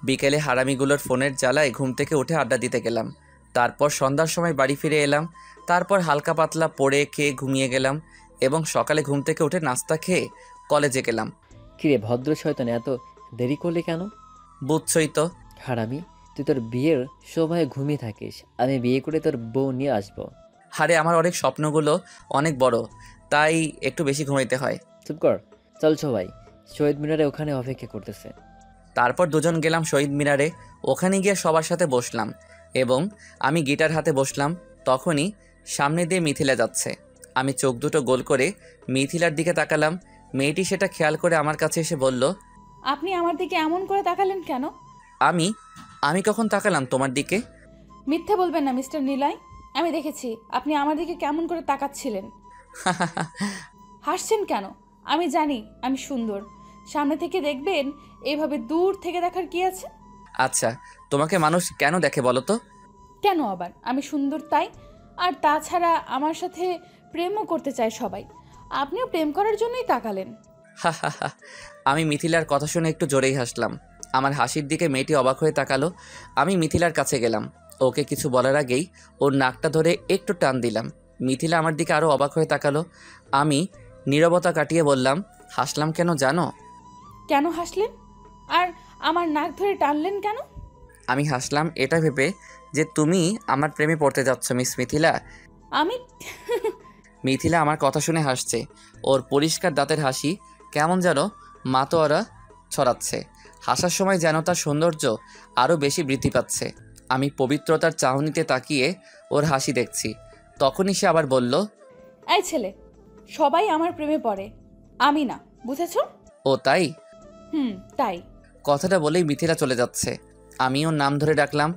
বিকেলে হারামিগুলোর ফোনের জ্বালায় ঘুম থেকে উঠে আড্ডা দিতে গেলাম। তারপর সন্ধ্যার সময় বাড়ি ফিরে এলাম। তারপর হালকা পাতলা পড়ে খেয়ে ঘুমিয়ে গেলাম এবং সকালে ঘুম থেকে উঠে নাস্তা খেয়ে কলেজে গেলাম। কিরে ভদ্র শয়তান, এত দেরি করলি কেন? বুঝছই তো। হারামি, তুই তোর বিয়ের সময় ঘুমিয়ে থাকিস, আমি বিয়ে করে তোর বউ নিয়ে আসবো। আরে আমার অনেক স্বপ্নগুলো অনেক বড়, তাই একটু বেশি ঘুমাইতে হয়। চুপ কর, চল সবাই শহীদ মিনারে, ওখানে অপেক্ষা করতেছে। তারপর দুজন গেলাম শহীদ মিনারে। ওখানে গিয়ে সবার সাথে বসলাম এবং আমি গিটার হাতে বসলাম। তখনই সামনে দিয়ে মিথিলা যাচ্ছে। আমি চোখ দুটো গোল করে মিথিলার দিকে তাকালাম। মেয়েটি সেটা খেয়াল করে আমার কাছে এসে বলল, আপনি আমার দিকে এমন করে তাকালেন কেন? আমি কখন তাকালাম তোমার দিকে? মিথ্যে বলবেন না মিস্টার নিলয়, আমি দেখেছি আপনি আমার দিকে কেমন করে তাকাচ্ছিলেন। হাসছেন কেন? আমি জানি আমি সুন্দর, সামনে থেকে দেখবেন, এইভাবে দূর থেকে দেখার কি আছে? আচ্ছা, তোমাকে মানুষ কেন দেখে বলো তো? কেন আবার? আমি সুন্দর তাই। আর তাছাড়া আমার সাথে প্রেমও করতে চায় সবাই, আপনিও প্রেম করার জন্যই তাকালেন। আমি মিথিলার কথা শুনে একটু জোরেই হাসলাম। আমার হাসির দিকে মেয়েটি অবাক হয়ে তাকালো। আমি মিথিলার কাছে গেলাম। ওকে কিছু বলার আগেই ওর নাকটা ধরে একটু টান দিলাম। মিথিলা আমার দিকে আরও অবাক হয়ে তাকালো। আমি নীরবতা কাটিয়ে বললাম, হাসলাম কেন জানো? কেন হাসলেন? আর আমার নাক ধরে টানলেন কেন? আমি হাসলাম এটা ভেবে যে তুমি আমার প্রেমে পড়তে যাচ্ছ মিস মিথিলা। আমি মিথিলা আমার কথা শুনে হাসছে। ওর পরিষ্কার দাঁতের হাসি কেমন যেন মাতোয়ারা ছড়াচ্ছে। হাসার সময় যেন তার সৌন্দর্য আরও বেশি বৃদ্ধি পাচ্ছে। আমি পবিত্রতার চাহনিতে তাকিয়ে ওর হাসি দেখছি। তখনই সে আবার বলল, এই ছেলে, সবাই আমার প্রেমে পড়ে, আমি না, বুঝেছো? ও তাই? তাই। কথাটা বলেই মিথিলা চলে যাচ্ছে। আমি ওর নাম ধরে ডাকলাম।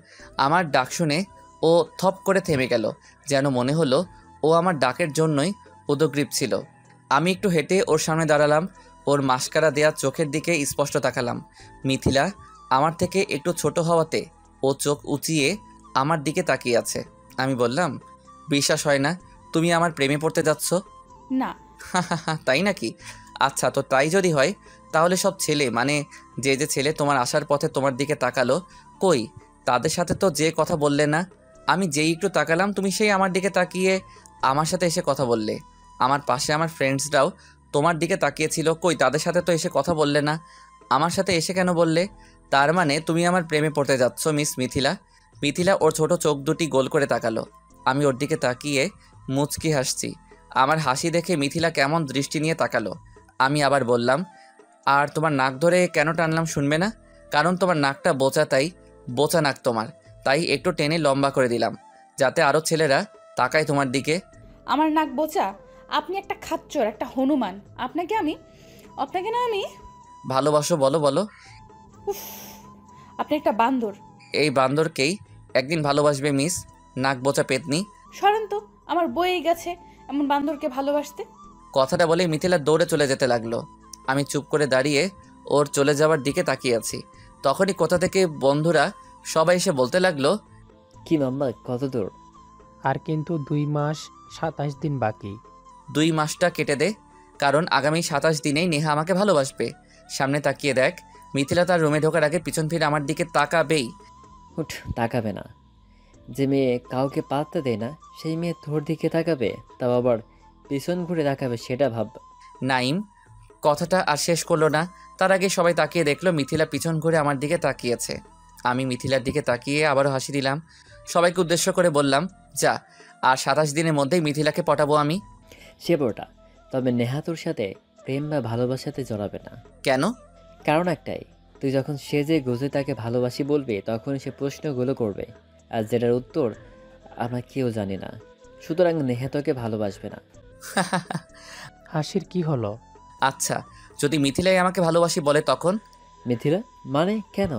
আমার ডাক শুনে ও থপ করে থেমে গেল, যেন মনে হলো ও আমার ডাকের জন্যই উদগ্রীব ছিল। আমি একটু হেঁটে ওর সামনে দাঁড়ালাম। ওর মাস্কারা দেয়া চোখের দিকে স্পষ্ট তাকালাম। মিথিলা আমার থেকে একটু ছোট হওয়াতে ও চোখ উঁচিয়ে আমার দিকে তাকিয়ে আছে। আমি বললাম, বিশ্বাস হয় না তুমি আমার প্রেমে পড়তে যাচ্ছ? না। তাই নাকি? আচ্ছা, তো তাই যদি হয় তাহলে সব ছেলে, মানে যে যে ছেলে তোমার আসার পথে তোমার দিকে তাকালো, কই তাদের সাথে তো যে কথা বললে না? আমি যেই একটু তাকালাম তুমি সেই আমার দিকে তাকিয়ে আমার সাথে এসে কথা বললে। আমার পাশে আমার ফ্রেন্ডসরাও তোমার দিকে তাকিয়েছিল, কই তাদের সাথে তো এসে কথা বললে না? আমার সাথে এসে কেন বললে? তার মানে তুমি আমার প্রেমে পড়তে যাচ্ছ মিস মিথিলা। মিথিলা ওর ছোট চোখ দুটি গোল করে তাকালো। আমি ওর দিকে তাকিয়ে মুচকি হাসছি। আমার হাসি দেখে মিথিলা কেমন দৃষ্টি নিয়ে তাকালো। আমি আবার বললাম, আর তোমার নাক ধরে কেন টানলাম শুনবে না? কারণ তোমার নাকটা বোচা, তাই বোচা নাক তোমার, তাই একটু টেনে লম্বা করে দিলাম যাতে আরও ছেলেরা তাকায় তোমার দিকে। আমার নাক বোচা? আপনি একটা খাচ্চর, একটা হনুমান। আপনাকে না আমি ভালোবাসো? বলো বলো। আপনি একটা বান্দর। এই বান্দরকেই একদিন ভালোবাসবে মিস নাক বোচা পেতনি। সরেন তো, আমার বইয়ে গেছে এমন বান্দরকে ভালোবাসতে। কথাটা বলে মিথিলা দৌড়ে চলে যেতে লাগলো। আমি চুপ করে দাঁড়িয়ে ওর চলে যাওয়ার দিকে তাকিয়ে আছি। তখনই কোথা থেকে বন্ধুরা সবাই এসে বলতে লাগলো, কি মাম্মা, কত দূর? আর কিন্তু 2 মাস 27 দিন বাকি। 2 মাসটা কেটে দে, কারণ আগামী 27 দিনেই নেহা আমাকে ভালোবাসবে। সামনে তাকিয়ে দেখ। মিথিলা তার রুমে ঢোকার আগে পিছন ফিরে আমার দিকে তাকাবেই। উঠ, তাকাবে না। যে মেয়ে কাউকে পাত্তা দেয় না সেই মেয়ে তোর দিকে তাকাবে, তাও আবার পিছন ঘুরে তাকাবে, সেটা ভাব। নাইম কথাটা আর শেষ করলো না, তার আগে সবাই তাকিয়ে দেখলো মিথিলা পিছন ঘুরে আমার দিকে তাকিয়েছে। আমি মিথিলার দিকে তাকিয়ে আবারও হাসি দিলাম। সবাইকে উদ্দেশ্য করে বললাম, যা, আর 27 দিনের মধ্যেই মিথিলাকে পটাবো আমি। সে বড়টা, তবে নেহা তোর সাথে প্রেম বা ভালোবাসাতে জড়াবে না। কেন? কারণ একটাই, তুই যখন সেজে গুজে তাকে ভালোবাসি বলবি তখন সে প্রশ্নগুলো করবে, আর যেটার উত্তর আমরা কেউ জানি না। সুতরাং নেহা তোকে ভালোবাসবে না। হাসির কি হলো? আচ্ছা, যদি মিথিলাই আমাকে ভালোবাসি বলে তখন? মিথিলা মানে? কেন?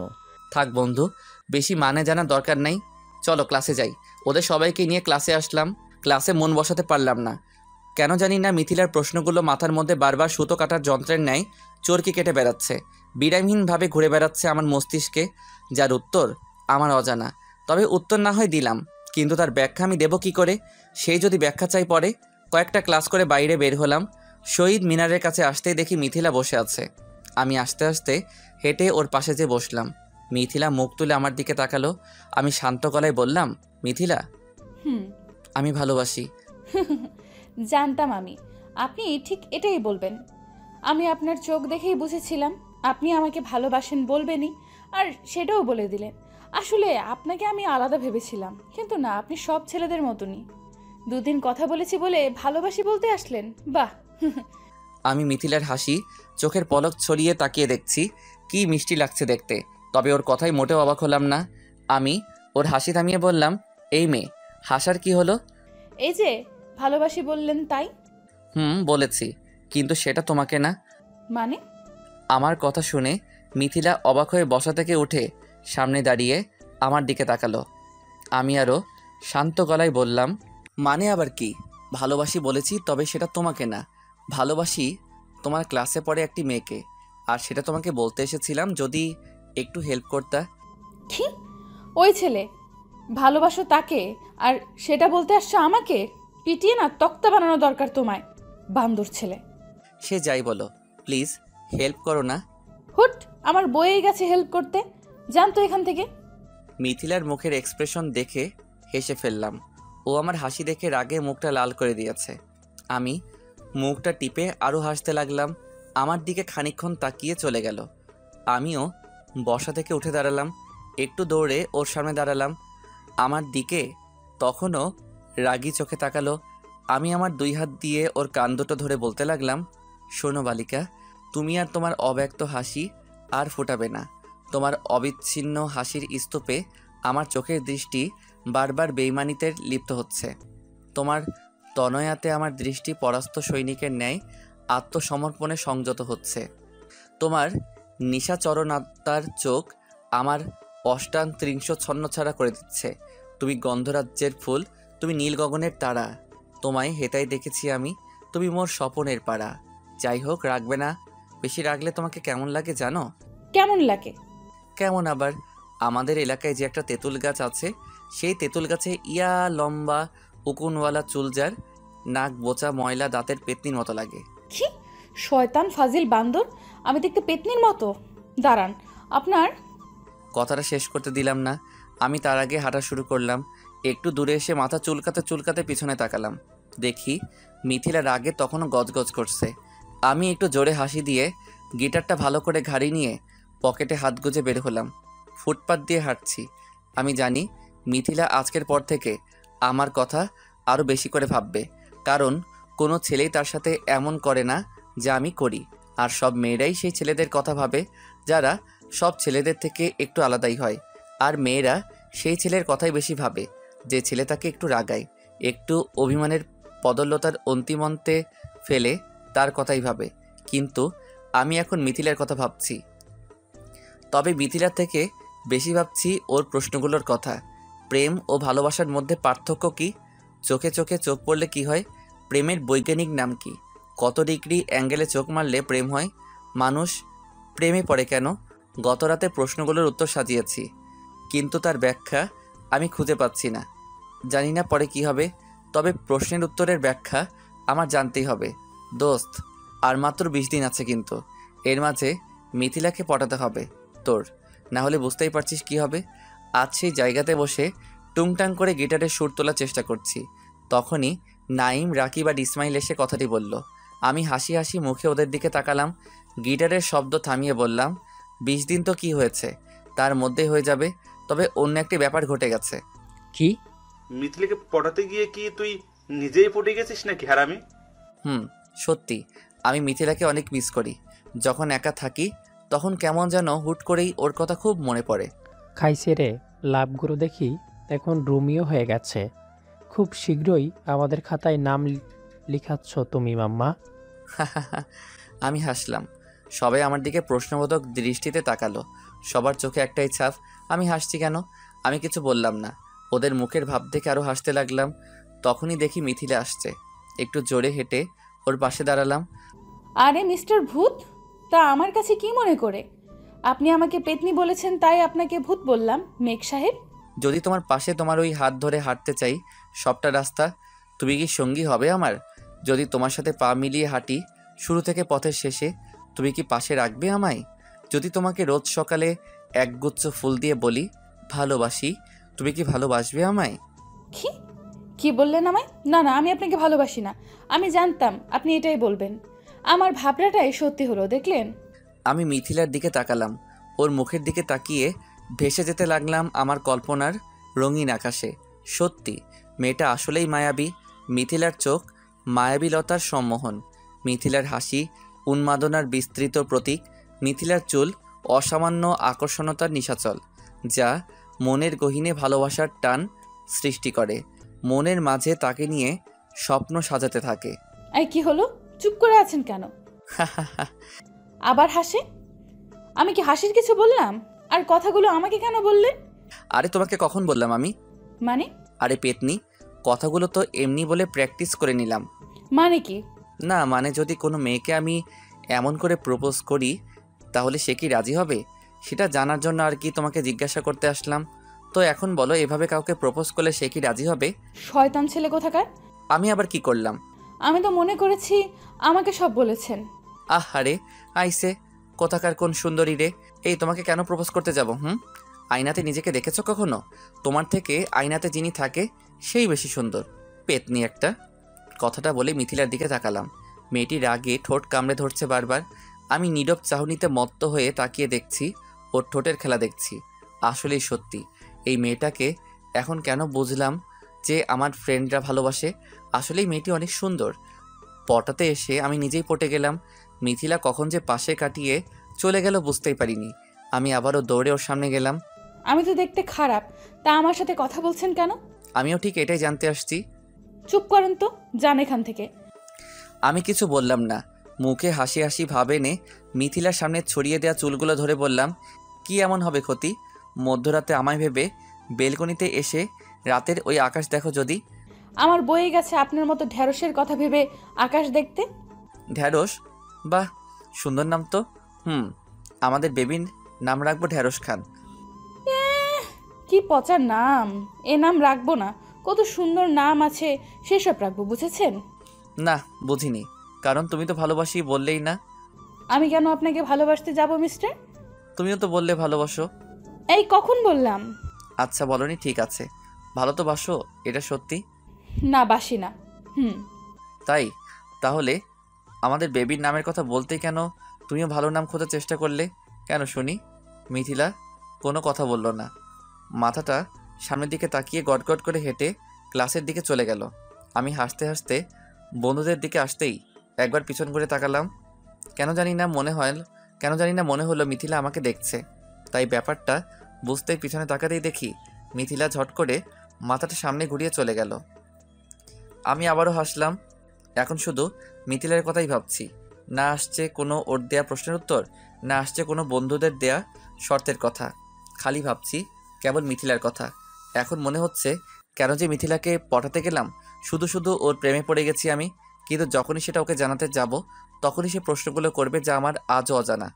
থাক বন্ধু, বেশি মানে জানার দরকার নাই। চলো ক্লাসে যাই। ওদের সবাইকে নিয়ে ক্লাসে আসলাম। ক্লাসে মন বসাতে পারলাম না। কেন জানি না মিথিলার প্রশ্নগুলো মাথার মধ্যে বারবার সুতো কাটার যন্ত্রের ন্যায় চরকি কেটে বেড়াচ্ছে, বিরামহীনভাবে ঘুরে বেড়াচ্ছে আমার মস্তিষ্কে, যার উত্তর আমার অজানা। তবে উত্তর না হয় দিলাম, কিন্তু তার ব্যাখ্যা আমি দেবো কী করে? সেই যদি ব্যাখ্যা চাই পরে। কয়েকটা ক্লাস করে বাইরে বের হলাম। শহীদ মিনারের কাছে আসতেই দেখি মিথিলা বসে আছে। আমি আস্তে আস্তে হেঁটে ওর পাশে যেয়ে বসলাম। মিথিলা মুখ তুলে আমার দিকে তাকালো। আমি শান্ত গলায় বললাম, মিথিলা, আমি ভালোবাসি। জানতাম আপনি ঠিক এটাই বলবেন। আমি আপনার চোখ দেখেই বুঝেছিলাম আপনি আমাকে ভালোবাসেন বলবেনই, আর সেটাও বলে দিলেন। আসলে আপনাকে আমি আলাদা ভেবেছিলাম, কিন্তু না, আপনি সব ছেলেদের মতনই। 2 দিন কথা বলেছি বলে ভালোবাসি বলতে আসলেন, বাহ। আমি মিথিলার হাসি চোখের পলক ছড়িয়ে তাকিয়ে দেখছি, কি মিষ্টি লাগছে দেখতে। তবে ওর কথাই মোটেও অবাক হলাম না। আমি ওর হাসি থামিয়ে বললাম, এই মেয়ে, হাসার কি হলো? এই যে ভালোবাসি বললেন তাই। বলেছি, কিন্তু সেটা তোমাকে না। মানে? আমার কথা শুনে মিথিলা অবাক হয়ে বসা থেকে উঠে সামনে দাঁড়িয়ে আমার দিকে তাকালো। আমি আরও শান্ত গলায় বললাম, মানে আবার কি? ভালোবাসি বলেছি, তবে সেটা তোমাকে না। ভালোবাসি তোমার ক্লাসে পড়ে একটি মেয়েকে, আর সেটা তোমাকে বলতে এসেছিলাম যদি একটু হেল্প করতা। কি? ওই ছেলে ভালোবাসো তাকে, আর সেটা বলতে আসছো আমাকে? পিটিয়ে না তক্তা বানানো দরকার তোমায়, বান্দর ছেলে। সে যাই বলো, প্লিজ হেল্প করো না। হুট, আমার বইয়ে গেছে হেল্প করতে, জানতো এখান থেকে। মিথিলার মুখের এক্সপ্রেশন দেখে হেসে ফেললাম। ও আমার হাসি দেখে রাগে মুখটা লাল করে দিয়েছে। আমি মুখটা টিপে আরও হাসতে লাগলাম। আমার দিকে খানিকক্ষণ তাকিয়ে চলে গেল। আমিও বসা থেকে উঠে দাঁড়ালাম, একটু দৌড়ে ওর সামনে দাঁড়ালাম। আমার দিকে তখনও রাগী চোখে তাকালো। আমি আমার 2 হাত দিয়ে ওর কান দুটো ধরে বলতে লাগলাম, শোনো বালিকা, তুমি আর তোমার অব্যক্ত হাসি আর ফোটাবে না। তোমার অবিচ্ছিন্ন হাসির স্তূপে আমার চোখের দৃষ্টি বারবার বেইমানিতে লিপ্ত হচ্ছে। তোমার তনয়াতে আমার দৃষ্টি পরাস্ত সৈনিকের ন্যায় আত্মসমর্পণে সংযত হচ্ছে। তোমার নিশাচরণাত্মার চোখ আমার অষ্টাংত্রিংশ ছন্নছাড়া করে দিচ্ছে। তুমি গন্ধরাজ্যের ফুল, তুমি নীল গগনের তারা, তোমায় হেতাই দেখেছি আমি, তুমি মোর স্বপনের পাড়া। যাই হোক, রাখবে না। বেশি রাখলে তোমাকে কেমন লাগে জানো? কেমন লাগে? কেমন আবার, আমাদের এলাকায় যে একটা তেঁতুল গাছ আছে, সেই তেঁতুল গাছে ইয়া লম্বা উকুনওয়ালা চুল, যার নাক বোচা ময়লা দাঁতের পেতনির মতো লাগে। কি শয়তান ফাজিল বান্দর, আমি দেখতে পেতনির মতো? দাঁড়ান, আপনার কথাটা শেষ করতে দিলাম না, আমি তার আগে হাঁটা শুরু করলাম। একটু দূরে এসে মাথা চুলকাতে চুলকাতে পিছনে তাকালাম। দেখি মিথিলা রাগে তখনও গজগজ করছে। আমি একটু জোরে হাসি দিয়ে গিটারটা ভালো করে ঘাড়ি নিয়ে পকেটে হাত গুজে বের হলাম। ফুটপাত দিয়ে হাঁটছি। আমি জানি মিথিলা আজকের পর থেকে আমার কথা আরও বেশি করে ভাববে, কারণ কোনো ছেলেই তার সাথে এমন করে না যা আমি করি। আর সব মেয়েরাই সেই ছেলেদের কথা ভাবে যারা সব ছেলেদের থেকে একটু আলাদাই হয়। আর মেয়েরা সেই ছেলের কথাই বেশি ভাবে যে ছেলে তাকে একটু রাগায়, একটু অভিমানের পদল্যতার অন্তিমন্তে ফেলে তার কথাই ভাবে। কিন্তু আমি এখন মিথিলার কথা ভাবছি, তবে মিথিলার থেকে বেশি ভাবছি ওর প্রশ্নগুলোর কথা। প্রেম ও ভালোবাসার মধ্যে পার্থক্য কি? চোখে চোখে চোখ পড়লে কি হয়? প্রেমের বৈজ্ঞানিক নাম কি? কত ডিগ্রি অ্যাঙ্গেলে চোখ মারলে প্রেম হয়? মানুষ প্রেমে পড়ে কেন? গত রাতে প্রশ্নগুলোর উত্তর সাজিয়েছি, কিন্তু তার ব্যাখ্যা আমি খুঁজে পাচ্ছি না। জানি না পরে কি হবে, তবে প্রশ্নের উত্তরের ব্যাখ্যা আমার জানতেই হবে। দোস্ত, আর মাত্র 20 দিন আছে, কিন্তু এর মাঝে মিথিলাকে পটাতে হবে তোর, না হলে বুঝতেই পারছিস কি হবে। আজ সেই জায়গাতে বসে টুংটাং করে গিটারের সুর তোলার চেষ্টা করছি, তখনই নাইম, রাকিব আর ইসমাইল এসে কথাটি বলল। আমি হাসি হাসি মুখে ওদের দিকে তাকালাম। গিটারের শব্দ থামিয়ে বললাম, 20 দিন তো কি হয়েছে, তার মধ্যে হয়ে যাবে। তবে অন্য একটি ব্যাপার ঘটে গেছে। কি? মিথিলাকে পটাতে গিয়ে কি তুই নিজেই পটে গেছিস নাকি হারামি? সত্যি আমি মিথিলাকে অনেক মিস করি। যখন একা থাকি তখন কেমন যেন হুট করেই ওর কথা খুব মনে পড়ে। খাইছে রে, লাভগুলো দেখি এখন রোমিও হয়ে গেছে। খুব শীঘ্রই আমাদের খাতায় নাম লিখাচ্ছ তুমি মাম্মা। আমি হাসলাম। সবাই আমার দিকে প্রশ্নবোধক দৃষ্টিতে তাকালো। সবার চোখে একটাই ছাপ, আমি হাসছি কেন? আমি কিছু বললাম না। ওদের মুখের ভাব দেখে আরও হাসতে লাগলাম। তখনই দেখি মিথিলা আসছে। একটু জোরে হেঁটে ওর পাশে দাঁড়ালাম। আরে মিস্টার ভূত, তা আমার কাছে কি মনে করে? আপনি আমাকে পেতনি বলেছেন তাই আপনাকে ভূত বললাম মেঘ সাহেব। যদি তোমার পাশে তোমার ওই হাত ধরে হাঁটতে চাই সবটা রাস্তা, তুমি কি সঙ্গী হবে আমার? যদি তোমার সাথে পা মিলিয়ে হাঁটি শুরু থেকে পথের শেষে, তুমি কি পাশে রাখবে আমায়? যদি তোমাকে রোজ সকালে একগুচ্ছ ফুল দিয়ে বলি ভালোবাসি, তুমি কি ভালোবাসবে আমায়? কি বললেন আমায়? না না, আমি আপনাকে ভালোবাসি না। আমি জানতাম আপনি এটাই বলবেন। আমার ভাবনাটাই সত্যি হলো, দেখলেন? আমি মিথিলার দিকে তাকালাম। ওর মুখের দিকে তাকিয়ে ভেসে যেতে লাগলাম আমার কল্পনার রঙিন আকাশে। সত্যি মেয়েটা আসলেই মায়াবী। মিথিলার চোখ মায়াবীলতার সম্মোহন, মিথিলার হাসি উন্মাদনার বিস্তৃত প্রতীক, মিথিলার চুল অসামান্য আকর্ষণতার নিশাচল, যা মনের গহীনে ভালোবাসার টান সৃষ্টি করে, মনের মাঝে তাকে নিয়ে স্বপ্ন সাজাতে থাকে। এই কি হলো, চুপ করে আছেন কেন? আবার হাসে? আমি কি হাসির কিছু বললাম? আর কথাগুলো আমাকে কেন বললেন? আরে তোমাকে কখন বললাম আমি? মানে? আরে পেতনি, কথাগুলো তো এমনি বলে প্র্যাকটিস করে নিলাম। মানে কি? না মানে যদি কোনো মেয়েকে আমি এমন করে প্রপোজ করি তাহলে সে কি রাজি হবে সেটা জানার জন্য আর কি তোমাকে জিজ্ঞাসা করতে আসলাম। তো এখন বলো, এভাবে কাউকে প্রপোজ করলে সে কি রাজি হবে? শয়তান ছেলে কোথাকার! আমি আবার কি করলাম? আমি তো মনে করেছি আমাকে সব বলেছেন। আরে আইসে কোথাকার কোন সুন্দরী রে! এই তোমাকে কেন প্রপোজ করতে যাব? আয়নাতে নিজেকে দেখেছো কখনো? তোমার থেকে আয়নাতে যিনি থাকে সেই বেশি সুন্দর। পেতনি একটা। কথাটা বলে মিথিলার দিকে তাকালাম। মেয়েটি রাগে ঠোঁট কামড়ে ধরছে বারবার। আমি নীরব চাহনিতে মত্ত হয়ে তাকিয়ে দেখছি, ওর ঠোঁটের খেলা দেখছি। আসলেই সত্যি এই মেয়েটাকে এখন কেন বুঝলাম যে আমার ফ্রেন্ডরা ভালোবাসে। আসলেই মেয়েটি অনেক সুন্দর। পটাতে এসে আমি নিজেই পটে গেলাম। মিথিলা কখন যে পাশে কাটিয়ে চলে গেল বুঝতেই পারিনি। আমি আবারও দৌড়ে ওর সামনে গেলাম। আমি তো দেখতে খারাপ, তা আমার সাথে কথা বলছেন কেন? আমিও ঠিক এটাই জানতে আসছি। চুপ করেন তো, যান এখান থেকে। আমি কিছু বললাম না, মুখে হাসি হাসি ভাব এনে মিথিলার সামনে ছড়িয়ে দেওয়া চুলগুলো ধরে বললাম, কি এমন হবে ক্ষতি? মধ্যরাতে আমায় ভেবে বেলকনিতে এসে রাতের ওই আকাশ দেখো যদি। আমার বয়ে গেছে আপনার মতো ঢ্যাঁড়সের কথা ভেবে আকাশ দেখতে। ঢ্যাঁড়স? বাহ, সুন্দর নাম তো। আমাদের বেবির নাম রাখবো ঢ্যাঁড়স খান। কি পচার নাম! এ নাম রাখবো না, কত সুন্দর নাম আছে সেসব রাখবো, বুঝেছেন? না, বুঝিনি, কারণ তুমি তো ভালোবাসি বললেই না। আমি কেন আপনাকে ভালোবাসতে যাব মিস্টার? তুমিও তো বললে ভালোবাসো। এই কখন বললাম? আচ্ছা বলনি, ঠিক আছে। ভালো তো বাসো, এটা সত্যি? না, বাসি না। তাই? তাহলে আমাদের বেবির নামের কথা বলতেই কেন তুমিও ভালো নাম খোঁজার চেষ্টা করলে কেন শুনি? মিথিলা কোনো কথা বলল না। মাথাটা সামনের দিকে তাকিয়ে গটগট করে হেঁটে ক্লাসের দিকে চলে গেল। আমি হাসতে হাসতে বন্ধুদের দিকে আসতেই একবার পিছন করে তাকালাম। কেন জানি না মনে হলো মিথিলা আমাকে দেখছে। তাই ব্যাপারটা বুঝতেই পিছনে তাকাতেই দেখি মিথিলা ঝট করে মাথাটা সামনে ঘুরিয়ে চলে গেল। আমি আবারও হাসলাম। এখন শুধু মিথিলার কথাই ভাবছি। না আসছে কোনো ওর দেয়া প্রশ্নের উত্তর, না আসছে কোনো বন্ধুদের দেয়া শর্তের কথা। খালি ভাবছি কেবল মিথিলার কথা। এখন মনে হচ্ছে কেন যে মিথিলাকে পটাতে গেলাম, শুধু শুধু ওর প্রেমে পড়ে গেছি আমি। কিন্তু যখনই সেটা ওকে জানাতে যাব তখনই সে প্রশ্নগুলো করবে যা আমার আজও অজানা।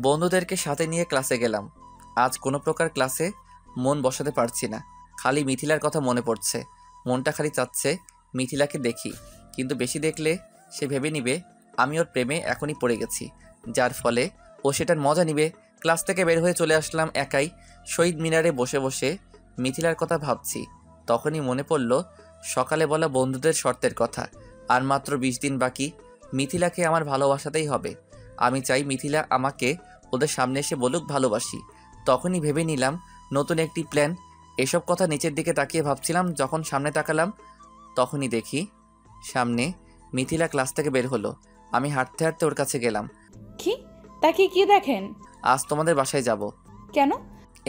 বন্ধুদেরকে সাথে নিয়ে ক্লাসে গেলাম। আজ কোনো প্রকার ক্লাসে মন বসাতে পারছি না। খালি মিথিলার কথা মনে পড়ছে। মনটা খালি চাচ্ছে মিথিলাকে দেখি, কিন্তু বেশি দেখলে সে ভেবে নিবে আমি ওর প্রেমে এখনই পড়ে গেছি, যার ফলে ও সেটার মজা নিবে। ক্লাস থেকে বের হয়ে চলে আসলাম একাই। শহীদ মিনারে বসে বসে মিথিলার কথা ভাবছি। তখনই মনে পড়ল সকালে বলা বন্ধুদের শর্তের কথা। আর মাত্র 20 দিন বাকি। মিথিলাকে আমার ভালোবাসাতেই হবে। আমি চাই মিথিলা আমাকে ওদের সামনে এসে বলুক ভালোবাসি। তখনই ভেবে নিলাম নতুন একটি প্ল্যান। এসব কথা নিচের দিকে তাকিয়ে ভাবছিলাম, যখন সামনে তাকালাম তখনই দেখি সামনে মিথিলা ক্লাস থেকে বের হলো। আমি হাঁটতে হাঁটতে ওর কাছে গেলাম। কি? তাকে কি দেখেন? আজ তোমাদের বাসায় যাব। কেন?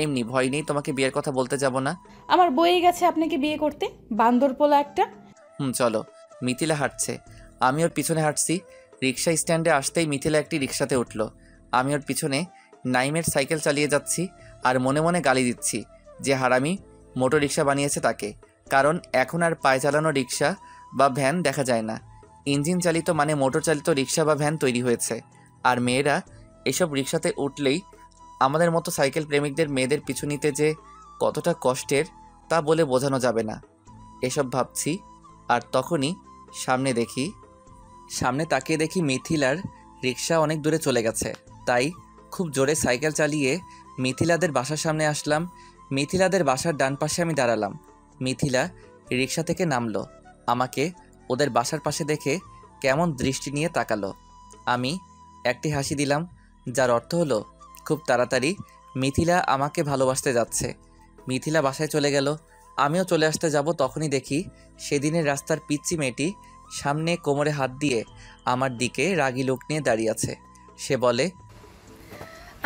এমনি, ভয় নেই, তোমাকে বিয়ের কথা বলতে যাব না। আমার বয়ে গেছে আপনাকে বিয়ে করতে, বান্দর পোলা একটা। চলো। মিথিলা হাঁটছে, আমি ওর পিছনে হাঁটছি। রিক্সা স্ট্যান্ডে আসতেই মিথিলা একটি রিক্সাতে উঠল। আমি ওর পিছনে নাইমের সাইকেল চালিয়ে যাচ্ছি আর মনে মনে গালি দিচ্ছি যে হারামি মোটর রিক্সা বানিয়েছে তাকে। কারণ এখন আর পায়ে চালানো রিক্সা বা ভ্যান দেখা যায় না, ইঞ্জিন চালিত মানে মোটর চালিত রিক্সা বা ভ্যান তৈরি হয়েছে। আর মেয়েরা এসব রিক্সাতে উঠলেই আমাদের মতো সাইকেল প্রেমিকদের মেয়েদের পিছু নিতে যে কতটা কষ্টের তা বলে বোঝানো যাবে না। এসব ভাবছি আর তখনই সামনে তাকিয়ে দেখি মিথিলার রিক্সা অনেক দূরে চলে গেছে। তাই খুব জোরে সাইকেল চালিয়ে মিথিলাদের বাসার সামনে আসলাম। মিথিলাদের বাসার ডান পাশে আমি দাঁড়ালাম। মিথিলা রিক্সা থেকে নামলো। আমাকে ওদের বাসার পাশে দেখে কেমন দৃষ্টি নিয়ে তাকালো। আমি একটি হাসি দিলাম, যার অর্থ হলো খুব তাড়াতাড়ি মিথিলা আমাকে ভালোবাসতে যাচ্ছে। মিথিলা বাসায় চলে গেল, আমিও চলে আসতে যাব। তখনই দেখি সেদিনের রাস্তার পিচ্চি মেয়েটি সামনে কোমরে হাত দিয়ে আমার দিকে রাগী লোক নিয়ে দাঁড়িয়ে আছে। সে বলে,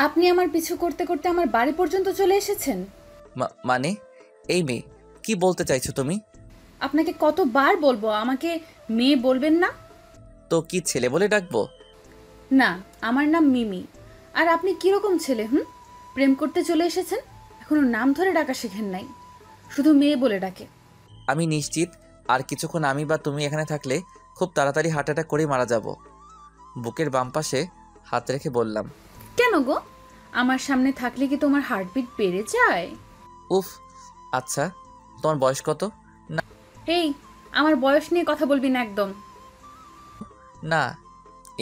আপনি আমার পিছু করতে করতে আমার বাড়ি পর্যন্ত চলে এসেছেন? মানে? এই মেয়ে, কি বলতে চাইছো তুমি? আপনাকে কতবার বলবো আমাকে মেয়ে বলবেন না? তো কি ছেলে বলে ডাকবো? না, আমার নাম মিমি। আর আপনি কিরকম ছেলে? প্রেম করতে চলে এসেছেন, এখনো নাম ধরে ডাকা শেখেন নাই, শুধু মেয়ে বলে ডাকে। আমি নিশ্চিত আর কিছুক্ষণ আমি বা তুমি এখানে থাকলে খুব তাড়াতাড়ি হার্ট অ্যাটাক করে মারা যাব। বুকের বাম পাশে হাত রেখে বললাম। কেন গো? আমার সামনে থাকলে কি তোমার হার্টবিট বেড়ে যায়? উফ, আচ্ছা তোমার বয়স কত? না। এই, আমার বয়স নিয়ে কথা বলবি না একদম। না,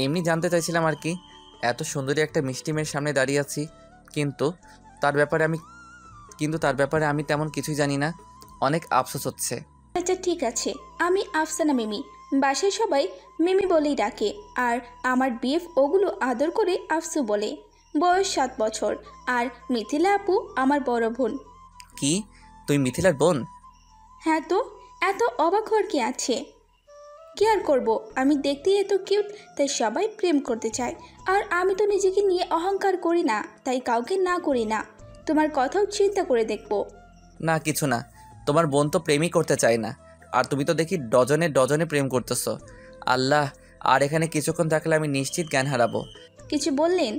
এমনি জানতে চাইছিলাম আর কি। এত সুন্দরী একটা মিষ্টি মেয়ের সামনে দাঁড়িয়ে আছি, কিন্তু তার ব্যাপারে আমি তেমন কিছুই জানি না। অনেক আফসোস হচ্ছে। আচ্ছা ঠিক আছে, আমি আফসানা মিমি। বাসায় সবাই মিমি বলেই ডাকে, আর আমার বিএফ ওগুলো আদর করে আফসু বলে। বয়স 7 বছর, আর মিথিলা আপু আমার বড় বোন। কি, তুই মিথিলার বোন? হ্যাঁ তো, এত অবাক হওয়ার কি আছে? কি আর করবো, আমি দেখতেই এত কিউট, তাই সবাই প্রেম করতে চায়। আর আমি তো নিজেকে নিয়ে অহংকার করি না, তাই কাউকে না করি না। তোমার কথাও চিন্তা করে দেখবো। না কিছু না, তোমার বোন তো প্রেমই করতে চায় না, আর তুমি তো দেখি ডজনে ডজনে প্রেম করতেছো। আল্লাহ, আর এখানে কিছুক্ষণ থাকলে আমি নিশ্চিত জ্ঞান হারাবো। কিছু বললেন?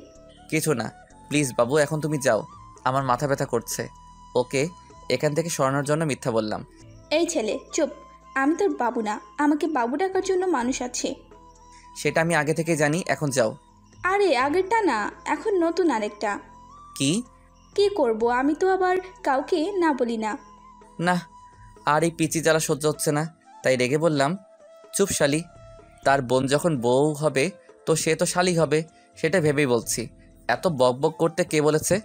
কিছু না, প্লিজ বাবু এখন তুমি যাও, আমার মাথা ব্যথা করছে। ওকে, এখান থেকে সরানোর জন্য মিথ্যা বললাম। এই ছেলে চুপ, আমি তোর বাবু না, আমাকে বাবু ডাকার জন্য মানুষ আছে। সেটা আমি আগে থেকে জানি, এখন যাও। আরে আগেরটা না, এখন নতুন আরেকটা। কি? কি করব, আমি তো আবার কাউকে না বলি না। না, আর এই পিচি জ্বালা সহ্য হচ্ছে না, তাই রেগে বললাম, চুপ শালি। তার বোন যখন বউ হবে তো সে তো শালি হবে, সেটা ভেবেই বলছি। এত বক বক করতে কে বলেছে?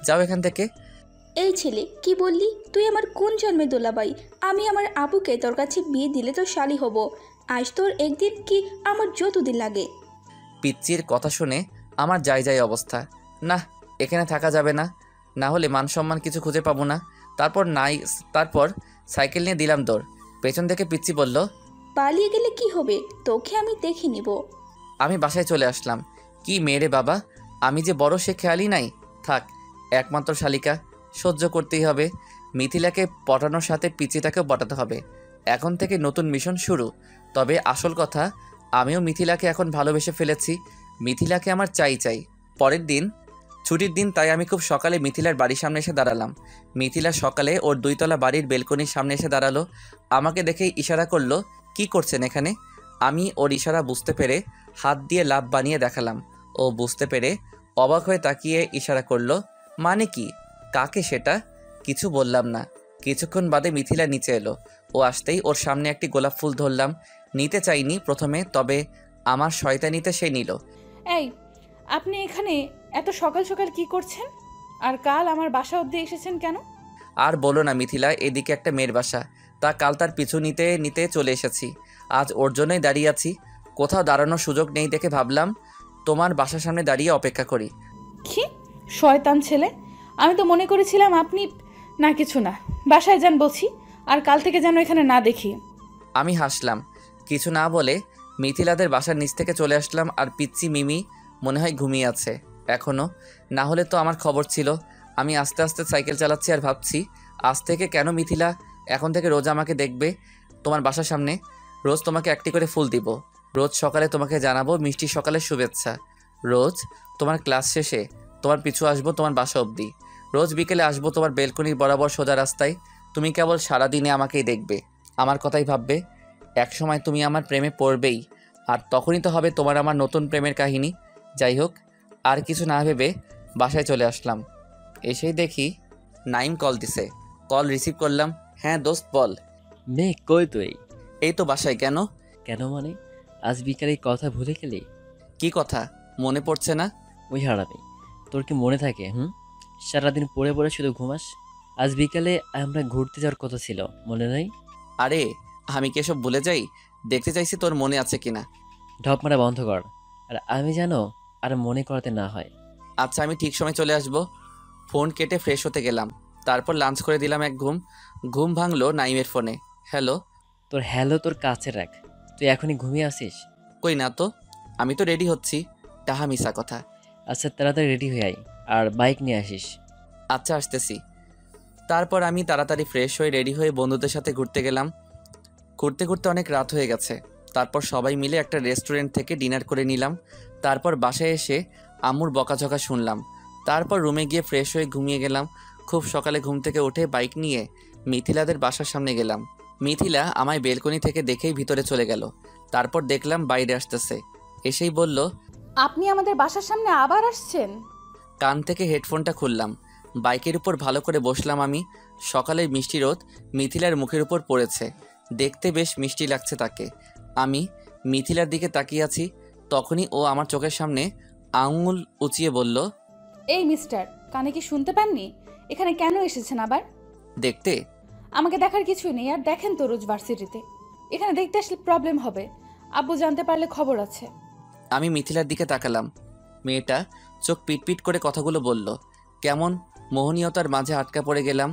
যাও এখান থেকে। এই ছেলে কি বললি? তুই আমার কোন জন্মে দোলাবাই? আমি আমার আপুকে তোর কাছে বিয়ে দিলে তো শালি হব। আজ তোর একদিন কি আমার যতদিন লাগে। পিচ্চির কথা শুনে আমার যাই যাই অবস্থা। না, এখানে থাকা যাবে না, না হলে মান সম্মান কিছু খুঁজে পাবো না। তারপর সাইকেল নিয়ে দিলাম দৌড়। পেছন থেকে পিচ্চি বলল, পালিয়ে গেলে কি হবে, তোকে আমি দেখে নিব। আমি বাসায় চলে আসলাম। কি মেরে বাবা, আমি যে বড় সে খেয়ালই নাই। থাক, একমাত্র শালিকা, সহ্য করতেই হবে। মিথিলাকে পটানোর সাথে পিচিটাকেও পটাতে হবে। এখন থেকে নতুন মিশন শুরু। তবে আসল কথা, আমিও মিথিলাকে এখন ভালোবেসে ফেলেছি। মিথিলাকে আমার চাই। পরের দিন ছুটির দিন, তাই আমি খুব সকালে মিথিলার বাড়ির সামনে এসে দাঁড়ালাম। মিথিলা সকালে ওর 2 তলা বাড়ির বেলকনির সামনে এসে দাঁড়ালো। আমাকে দেখেই ইশারা করলো, কি করছেন এখানে? আমি ওর ইশারা বুঝতে পেরে হাত দিয়ে লাভ বানিয়ে দেখালাম। ও বুঝতে পেরে অবাক হয়ে তাকিয়ে ইশারা করলো। মানে কি? কাকে সেটা? কিছু বললাম না। কিছুক্ষণ বাদে মিথিলা নিচে এলো। ও আসতেই ওর সামনে একটি গোলাপ ফুল ধরলাম। নিতে চাইনি প্রথমে, তবে আমার শয়তানিতে সে নিল। এই, আপনি এখানে এত সকাল সকাল কি করছেন? আর কাল আমার বাসা অবধি এসেছেন কেন? আর বলো না মিথিলা, এদিকে একটা মেয়ের বাসা, তা কাল তার পিছু নিতে নিতে চলে এসেছি। আজ ওর জন্যই দাঁড়িয়ে আছি। কোথাও দাঁড়ানোর সুযোগ নেই দেখে ভাবলাম তোমার বাসার সামনে দাঁড়িয়ে অপেক্ষা করি। কি শয়তান ছেলে, আমি তো মনে করেছিলাম আপনি না। কিছু না, বাসায় যান বলছি, আর কাল থেকে যেন এখানে না দেখি। আমি হাসলাম। কিছু না বলে মিথিলাদের বাসার নিচ থেকে চলে আসলাম। আর পিচ্চি মিমি মনে হয় ঘুমিয়ে আছে এখনও, না হলে তো আমার খবর ছিল। আমি আস্তে আস্তে সাইকেল চালাচ্ছি আর ভাবছি, আজ থেকে কেন মিথিলা এখন থেকে রোজ আমাকে দেখবে তোমার বাসার সামনে। রোজ তোমাকে একটি করে ফুল দিব। রোজ সকালে তোমাকে জানাবো মিষ্টি সকালের শুভেচ্ছা। রোজ তোমার ক্লাস শেষে তোমার পিছু আসবো তোমার বাসা অবধি। রোজ বিকেলে আসবো তোমার বেলকনির বরাবর সোজা রাস্তায়। তুমি কেবল সারাদিনে আমাকেই দেখবে, আমার কথাই ভাববে। একসময় তুমি আমার প্রেমে পড়বেই, আর তখনই তো হবে তোমার আমার নতুন প্রেমের কাহিনী। যাই হোক, আর কিছু না ভেবে বাসায় চলে আসলাম। এসেই দেখি নাইম কল দিছে। কল রিসিভ করলাম। হ্যাঁ দোস্ত বল। নে কই তুই? এই তো বাসায়। কেন? কেন মানে, আজ বিকালে কথা ভুলে গেলি? কি কথা মনে পড়ছে না? ওই হারামি, তোর কি মনে থাকে? সারাদিন পড়ে পড়ে শুধু ঘুমাস। আজ বিকালে আমরা ঘুরতে যাওয়ার কথা ছিল, মনে নাই? আরে আমি কি এসব ভুলে যাই? দেখতে চাইছি তোর মনে আছে কিনা। ঢপ মারা বন্ধ কর, আর আমি জানো আর মনে করাতে না হয়। আচ্ছা, আমি ঠিক সময় চলে আসবো। ফোন কেটে ফ্রেশ হতে গেলাম। তারপর লাঞ্চ করে দিলাম এক ঘুম ভাঙলো নাইমের ফোনে। হ্যালো। তোর হ্যালো তোর কাছে রাখ, তুই এখনই ঘুমিয়ে আসিস? কই না তো, আমি তো রেডি হচ্ছি। তাহা মিশা কথা। আচ্ছা তাড়াতাড়ি রেডি হয়ে আয়, আর বাইক নিয়ে আসিস। আচ্ছা আসতেছি। তারপর আমি তাড়াতাড়ি ফ্রেশ হয়ে রেডি হয়ে বন্ধুদের সাথে ঘুরতে গেলাম। ঘুরতে ঘুরতে অনেক রাত হয়ে গেছে। তারপর সবাই মিলে একটা রেস্টুরেন্ট থেকে ডিনার করে নিলাম। তারপর বাসায় এসে আম্মুর বকাঝকা শুনলাম। তারপর রুমে গিয়ে ফ্রেশ হয়ে ঘুমিয়ে গেলাম। খুব সকালে ঘুম থেকে উঠে বাইক নিয়ে মিথিলাদের বাসার সামনে গেলাম। মিথিলা আমায় বেলকনি থেকে দেখেই ভিতরে চলে গেল। তারপর দেখলাম বাইরে আসতেছে। এসেই বলল, আপনি আমাদের বাসার সামনে আবার আসছেন? কান থেকে হেডফোনটা খুললাম। বাইকের উপর ভালো করে বসলাম আমি। সকালের মিষ্টি রোদ মিথিলার মুখের উপর পড়েছে। দেখতে বেশ মিষ্টি লাগছে তাকে। আমি মিথিলার দিকে তাকিয়ে আছি। তখনই ও আমার চোখের সামনে আঙুল উঁচিয়ে বলল, এই মিস্টার, কানে কি শুনতে পাননি? এখানে কেন এসেছেন আবার? দেখতে। আমাকে দেখার কিছুই নেই। আর দেখেন তো রোজ ভার্সিটিতে, এখানে দেখতে আসলে প্রবলেম হবে। আব্বু জানতে পারলে খবর আছে। আমি মিথিলার দিকে তাকালাম। মেয়েটা চোখ পিটপিট করে কথাগুলো বলল। কেমন মোহনীয়তার মাঝে আটকা পড়ে গেলাম।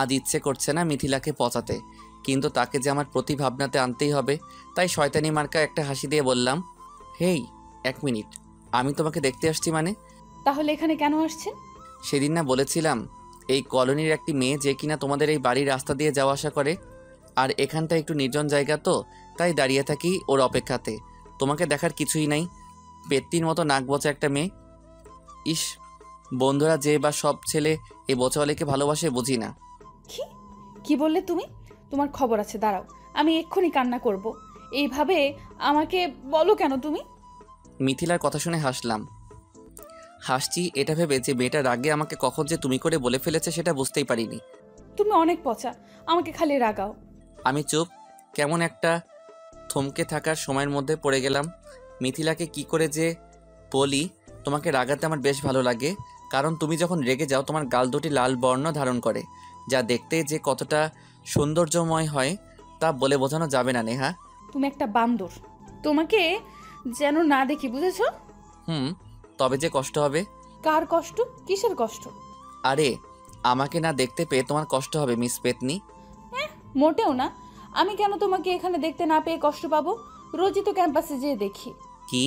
আজ ইচ্ছে করছে না মিথিলাকে পচাতে, কিন্তু তাকে যে আমার প্রতি ভাবনাতে আনতেই হবে। তাই শয়তানি মার্কা একটা হাসি দিয়ে বললাম, হেই 1 মিনিট, আমি তোমাকে দেখতে আসছি মানে? তাহলে এখানে কেন আসছেন? সেদিন না বলেছিলাম এই কলোনির একটি মেয়ে যে কিনা তোমাদের এই বাড়ির রাস্তা দিয়ে যাওয়া আসা করে, আর এখানটা একটু নির্জন জায়গা তো, তাই দাঁড়িয়ে থাকি ওর অপেক্ষাতে। তোমাকে দেখার কিছুই নাই, পেত্তির মতো নাক বচা একটা মেয়ে। ইস, বন্ধুরা যে বা সব ছেলে এই বচাওয়ালিকে ভালোবাসে বুঝি না। কি বললে তুমি? তোমার খবর আছে, দাঁড়াও, আমি এক্ষুনি কান্না করব। এইভাবে আমাকে বলো কেন তুমি? মিথিলার কথা শুনে হাসলাম। হাসছি এটা ভেবে যে মেয়েটার রাগে আমাকে কখন যে তুমি করে বলে ফেলেছে সেটা বুঝতেই পারিনি। তুমি অনেক পচা, আমাকে খালি রাগাও। আমি চুপ। কেমন একটা থমকে থাকার সময়ের মধ্যে পড়ে গেলাম। মিথিলাকে কি করে যে বলি, তোমাকে রাগাতে আমার বেশ ভালো লাগে, কারণ তুমি যখন রেগে যাও তোমার গাল দুটি লাল বর্ণ ধারণ করে, যা দেখতে যে কতটা সৌন্দর্যময় হয় তা বলে বোঝানো যাবে না নেহা। তুমি একটা বান্দর, তোমাকে যেন না দেখি, বুঝেছো? তবে যে কষ্ট হবে। কার কষ্ট? কিসের কষ্ট? আরে আমাকে না দেখতে পেয়ে তোমার কষ্ট হবে মিস পেতনি। মোটেও না। আমি কেন তোমাকে এখানে দেখতে না পেয়ে কষ্ট পাবো? রোজই তো ক্যাম্পাসে যেয়ে দেখি। কি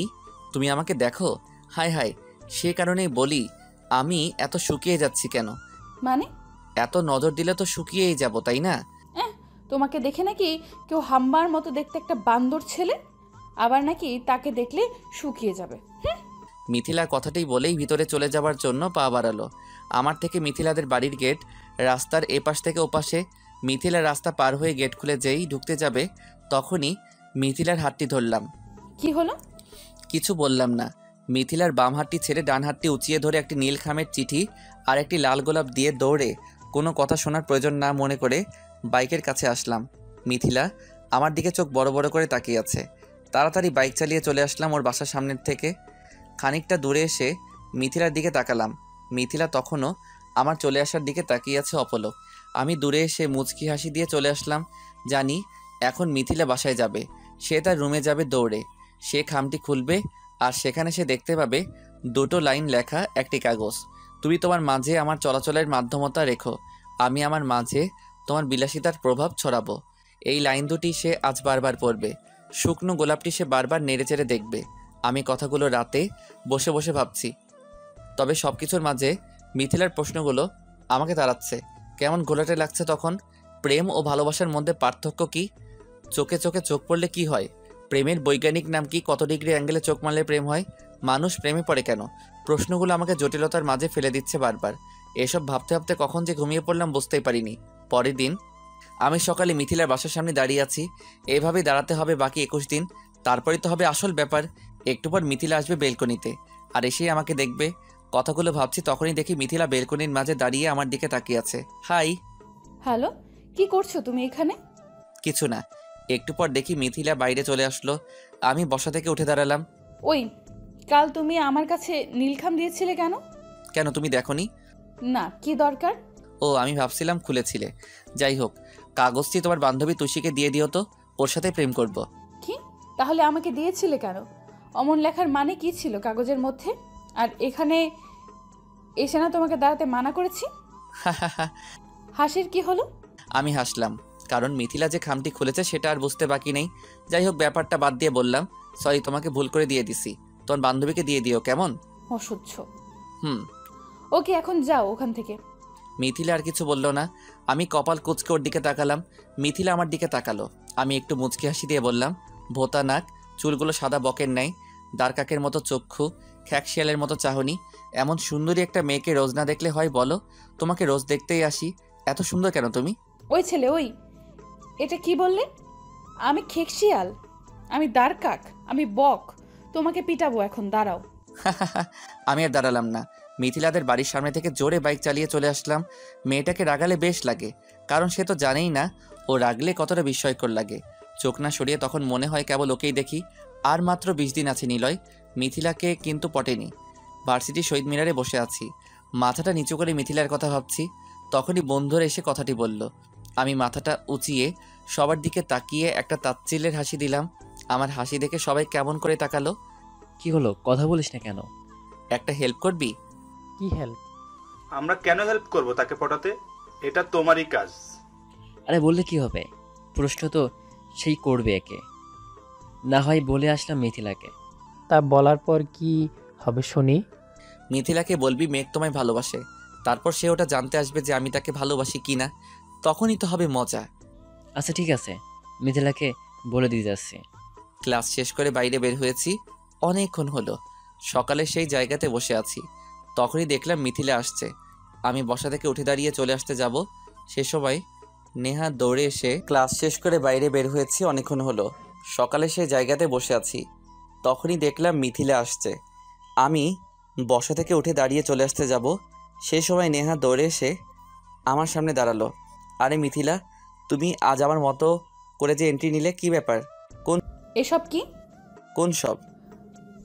তুমি আমাকে দেখো? হায় হায়, সে কারণেই বলি আমি এত শুকিয়ে যাচ্ছি কেন। মানে? এত নজর দিলে তো শুকিয়েই যাব, তাই না? তোমাকে দেখে নাকি কেউ হাম্বার মতো দেখতে একটা বান্দর ছেলে, আবার নাকি তাকে দেখলে শুকিয়ে যাবে। মিথিলা কথাটাই বলেই ভিতরে চলে যাবার জন্য পা বাড়ালো। আমার থেকে মিথিলাদের বাড়ির গেট রাস্তার এপাশ থেকে ওপাশে। মিথিলা রাস্তা পার হয়ে গেট খুলে যেই ঢুকতে যাবে তখনই মিথিলার হাতটি ধরলাম। কি হলো? কিছু বললাম না। মিথিলার বাম হাতটি ছেড়ে ডান হাতটি উঁচিয়ে ধরে একটি নীল খামের চিঠি আর একটি লাল গোলাপ দিয়ে দৌড়ে কোনো কথা শোনার প্রয়োজন না মনে করে বাইকের কাছে আসলাম। মিথিলা আমার দিকে চোখ বড় বড় করে তাকিয়ে আছে। তাড়াতাড়ি বাইক চালিয়ে চলে আসলাম ওর বাসার সামনের থেকে। খানিকটা দূরে এসে মিথিলার দিকে তাকালাম। মিথিলা তখনও আমার চলে আসার দিকে তাকিয়ে আছে অপলক। আমি দূরে এসে মুচকি হাসি দিয়ে চলে আসলাম। জানি এখন মিথিলা বাসায় যাবে, সে তার রুমে যাবে দৌড়ে। সে খামটি খুলবে আর সেখানে সে দেখতে পাবে 2টো লাইন লেখা একটি কাগজ। তুমি তোমার মাঝে আমার চলাচলের মাধ্যমতা রেখো, আমি আমার মাঝে তোমার বিলাসিতার প্রভাব ছড়াবো। এই লাইন দুটি সে আজ বারবার পড়বে। শুকনো গোলাপটি সে বারবার নেড়েচেড়ে দেখবে। আমি কথাগুলো রাতে বসে বসে ভাবছি। তবে সব কিছুর মাঝে মিথিলার প্রশ্নগুলো আমাকে তাড়াচ্ছে। কেমন ঘোলাটে লাগছে তখন। প্রেম ও ভালোবাসার মধ্যে পার্থক্য কি? চোখে চোখে চোখ পড়লে কি হয়? প্রেমের বৈজ্ঞানিক নাম কি? কত ডিগ্রি অ্যাঙ্গেলে চোখ মারলে প্রেম হয়? মানুষ প্রেমে পড়ে কেন? প্রশ্নগুলো আমাকে জটিলতার মাঝে ফেলে দিচ্ছে বারবার। এসব ভাবতে ভাবতে কখন যে ঘুমিয়ে পড়লাম বুঝতেই পারিনি। পরের দিন আমি সকালে মিথিলার বাসার সামনে দাঁড়িয়ে আছি। এভাবেই দাঁড়াতে হবে বাকি 21 দিন, তারপরে তো হবে আসল ব্যাপার। একটু পর মিথিলা আসবে বেলকনিতে আর এসেই আমাকে দেখবে। কথাগুলো ভাবছি তখনই দেখি মিথিলা বেলকনির মাঝে দাঁড়িয়ে আমার দিকে তাকিয়ে আছে। হাই। হ্যালো, কি করছো তুমি এখানে? কিছু না। একটু পর দেখি মিথিলা বাইরে চলে আসলো। আমি বসা থেকে উঠে দাঁড়ালাম। ওই, কাল তুমি আমার কাছে নীলখাম দিয়েছিলে কেন? কেন তুমি দেখোনি? না, কি দরকার? ও, আমি ভাবছিলাম খুলেছিলে। যাই হোক, কাগজটি তোমার বান্ধবী তুষিকে দিয়ে দিও তো, ওর সাথে প্রেম করব। কি? তাহলে আমাকে দিয়েছিলে কেন? অমন লেখার মানে কি ছিল কাগজের মধ্যে? আর এখানে এসে না তোমাকে দাঁড়াতে মানা করেছি? হাসির কি হলো? আমি হাসলাম কারণ মিথিলা যে খামটি খুলেছে সেটা আর বুঝতে বাকি নেই। যাই হোক, ব্যাপারটা বাদ দিয়ে বললাম, সরি, তোমাকে ভুল করে দিয়ে দিছি। তোমার বান্ধবীকে দিয়ে দিও, কেমন? অসহ্য। ওকে, এখন যাও ওখান থেকে। মিথিলা আর কিছু বলল না। আমি কপাল কুঁচকে ওর দিকে তাকালাম। মিথিলা আমার দিকে তাকালো। আমি একটু মুচকি হাসি দিয়ে বললাম, ভোতা নাক, চুলগুলো সাদা বকের নাই, দারকাকের মতো চক্ষু, খ্যাকশিয়ালের মতো চাহনি। এমন সুন্দরী একটা মেয়েকে রোজ না দেখলে হয় বলো? তোমাকে রোজ দেখতেই আসি। এত সুন্দর কেন তুমি? ওই ছেলে, ওই, এটা কি বললে? আমি খেকশিয়াল, আমি দারকাক, আমি বক। তোমাকে পিটাবো এখন, দাঁড়াও। আমি আর দাঁড়ালাম না। মিথিলাদের বাড়ির সামনে থেকে জোরে বাইক চালিয়ে চলে আসলাম। মেয়েটাকে রাগালে বেশ লাগে, কারণ সে তো জানেই না ও রাগলে কতটা বিস্ময়কর লাগে। চোখ না সরিয়ে তখন মনে হয় কেবল ওকেই দেখি। আর মাত্র 20 দিন আছে নিলয়। মিথিলাকে কিন্তু পটেনি। ভার্সিটি শহীদ মিনারে বসে আছি, মাথাটা নিচু করে মিথিলার কথা ভাবছি। তখনই বন্ধুরা এসে কথাটি বলল, আমি মাথাটা উঁচিয়ে সবার দিকে তাকিয়ে একটা তাচ্ছিল্যের হাসি দিলাম। আমার হাসি দেখে সবাই কেমন করে তাকালো। কি হলো, কথা বলিস না কেন? একটা হেল্প করবি? কি হেল্প? আমরা কেন হেল্প করব তাকে পটাতে? এটা তোমারই কাজ। আরে বললে কি হবে, প্রশ্ন তো সেই করবে একে। না হয় বলে আসলাম মিথিলাকে। তা বলার পর কি হবে শুনি? মিথিলাকে বলবি মেঘ তোমায় ভালোবাসে, তারপর সে ওটা জানতে আসবে যে আমি তাকে ভালোবাসি কিনা, তখনই তো হবে মজা। আচ্ছা ঠিক আছে, মিথিলাকে বলে দিয়ে যাচ্ছি। ক্লাস শেষ করে বাইরে বের হয়েছি, অনেকক্ষণ হলো। সকালে সেই জায়গাতে বসে আছি, তখনই দেখলাম মিথিলা আসছে। আমি বসা থেকে উঠে দাঁড়িয়ে চলে আসতে যাব, সে সময় নেহা দৌড়ে এসে ক্লাস শেষ করে বাইরে বের হয়েছি, অনেকক্ষণ হলো। সকালে সেই জায়গাতে বসে আছি, তখনই দেখলাম মিথিলা আসছে। আমি বসা থেকে উঠে দাঁড়িয়ে চলে আসতে যাব, সেই সময় নেহা দৌড়ে এসে আমার সামনে দাঁড়ালো। আরে মিথিলা, তুমি আজ আমার মতো করে যে এন্ট্রি নিলে, কি ব্যাপার? এসব কি? কোন সব?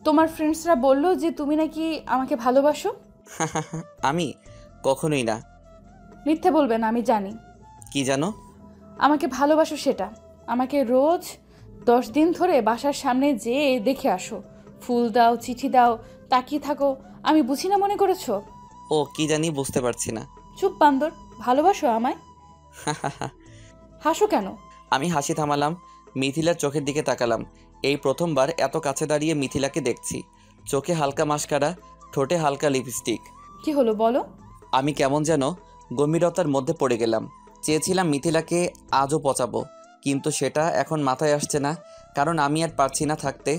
তোমার ফ্রেন্ডসরা বললো যে তুমি নাকি আমাকে ভালোবাসো। আমি কখনোই না। মিথ্যে বলবে না, আমি জানি। কি জানো? আমাকে ভালোবাসো সেটা। আমাকে রোজ 10 দিন ধরে বাসার সামনে যেয়ে দেখে আসো, ফুল দাও, চিঠি দাও, তাকিয়ে থাকো। আমি বুঝি না মনে করেছো? ও কি জানি, বুঝতে পারছি না। চুপ বান্দর, ভালোবাসো আমায়? হাসো কেন? আমি হাসি থামালাম, মিথিলার চোখের দিকে তাকালাম। এই প্রথমবার এত কাছে দাঁড়িয়ে মিথিলাকে দেখছি। চোখে হালকা মাস্কারা, ঠোঁটে হালকা লিপস্টিক। কি হলো বলো? আমি কেমন যেন গম্ভীরতার মধ্যে পড়ে গেলাম। চেয়েছিলাম মিথিলাকে আজও পচাবো, কিন্তু সেটা এখন মাথায় আসছে না, কারণ আমি আর পারছি না থাকতে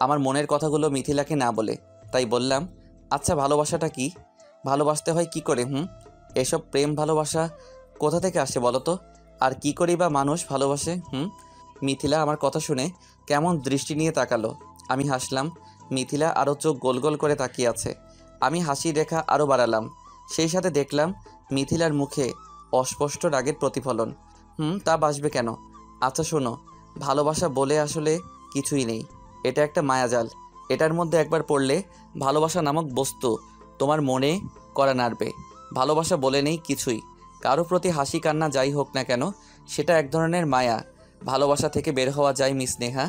আমার মনের কথাগুলো মিথিলাকে না বলে। তাই বললাম, আচ্ছা ভালোবাসাটা কি? ভালোবাসতে হয় কি করে? এসব প্রেম ভালোবাসা কোথা থেকে আসে বলো তো? আর কি করেই বা মানুষ ভালোবাসে? মিথিলা আমার কথা শুনে কেমন দৃষ্টি নিয়ে তাকালো। আমি হাসলাম, মিথিলা আরও চোখ গোল গোল করে তাকিয়ে আছে। আমি হাসির রেখা আরও বাড়ালাম, সেই সাথে দেখলাম মিথিলার মুখে অস্পষ্ট রাগের প্রতিফলন। তা বাসবে কেন? আচ্ছা শোনো, ভালোবাসা বলে আসলে কিছুই নেই, এটা একটা মায়াজাল। এটার মধ্যে একবার পড়লে ভালোবাসা নামক বস্তু তোমার মনে করা নাড়বে। ভালোবাসা বলে নেই কিছুই। কারো প্রতি হাসি কান্না যাই হোক না কেন, সেটা এক ধরনের মায়া। ভালোবাসা থেকে বের হওয়া যায় মিস নেহা,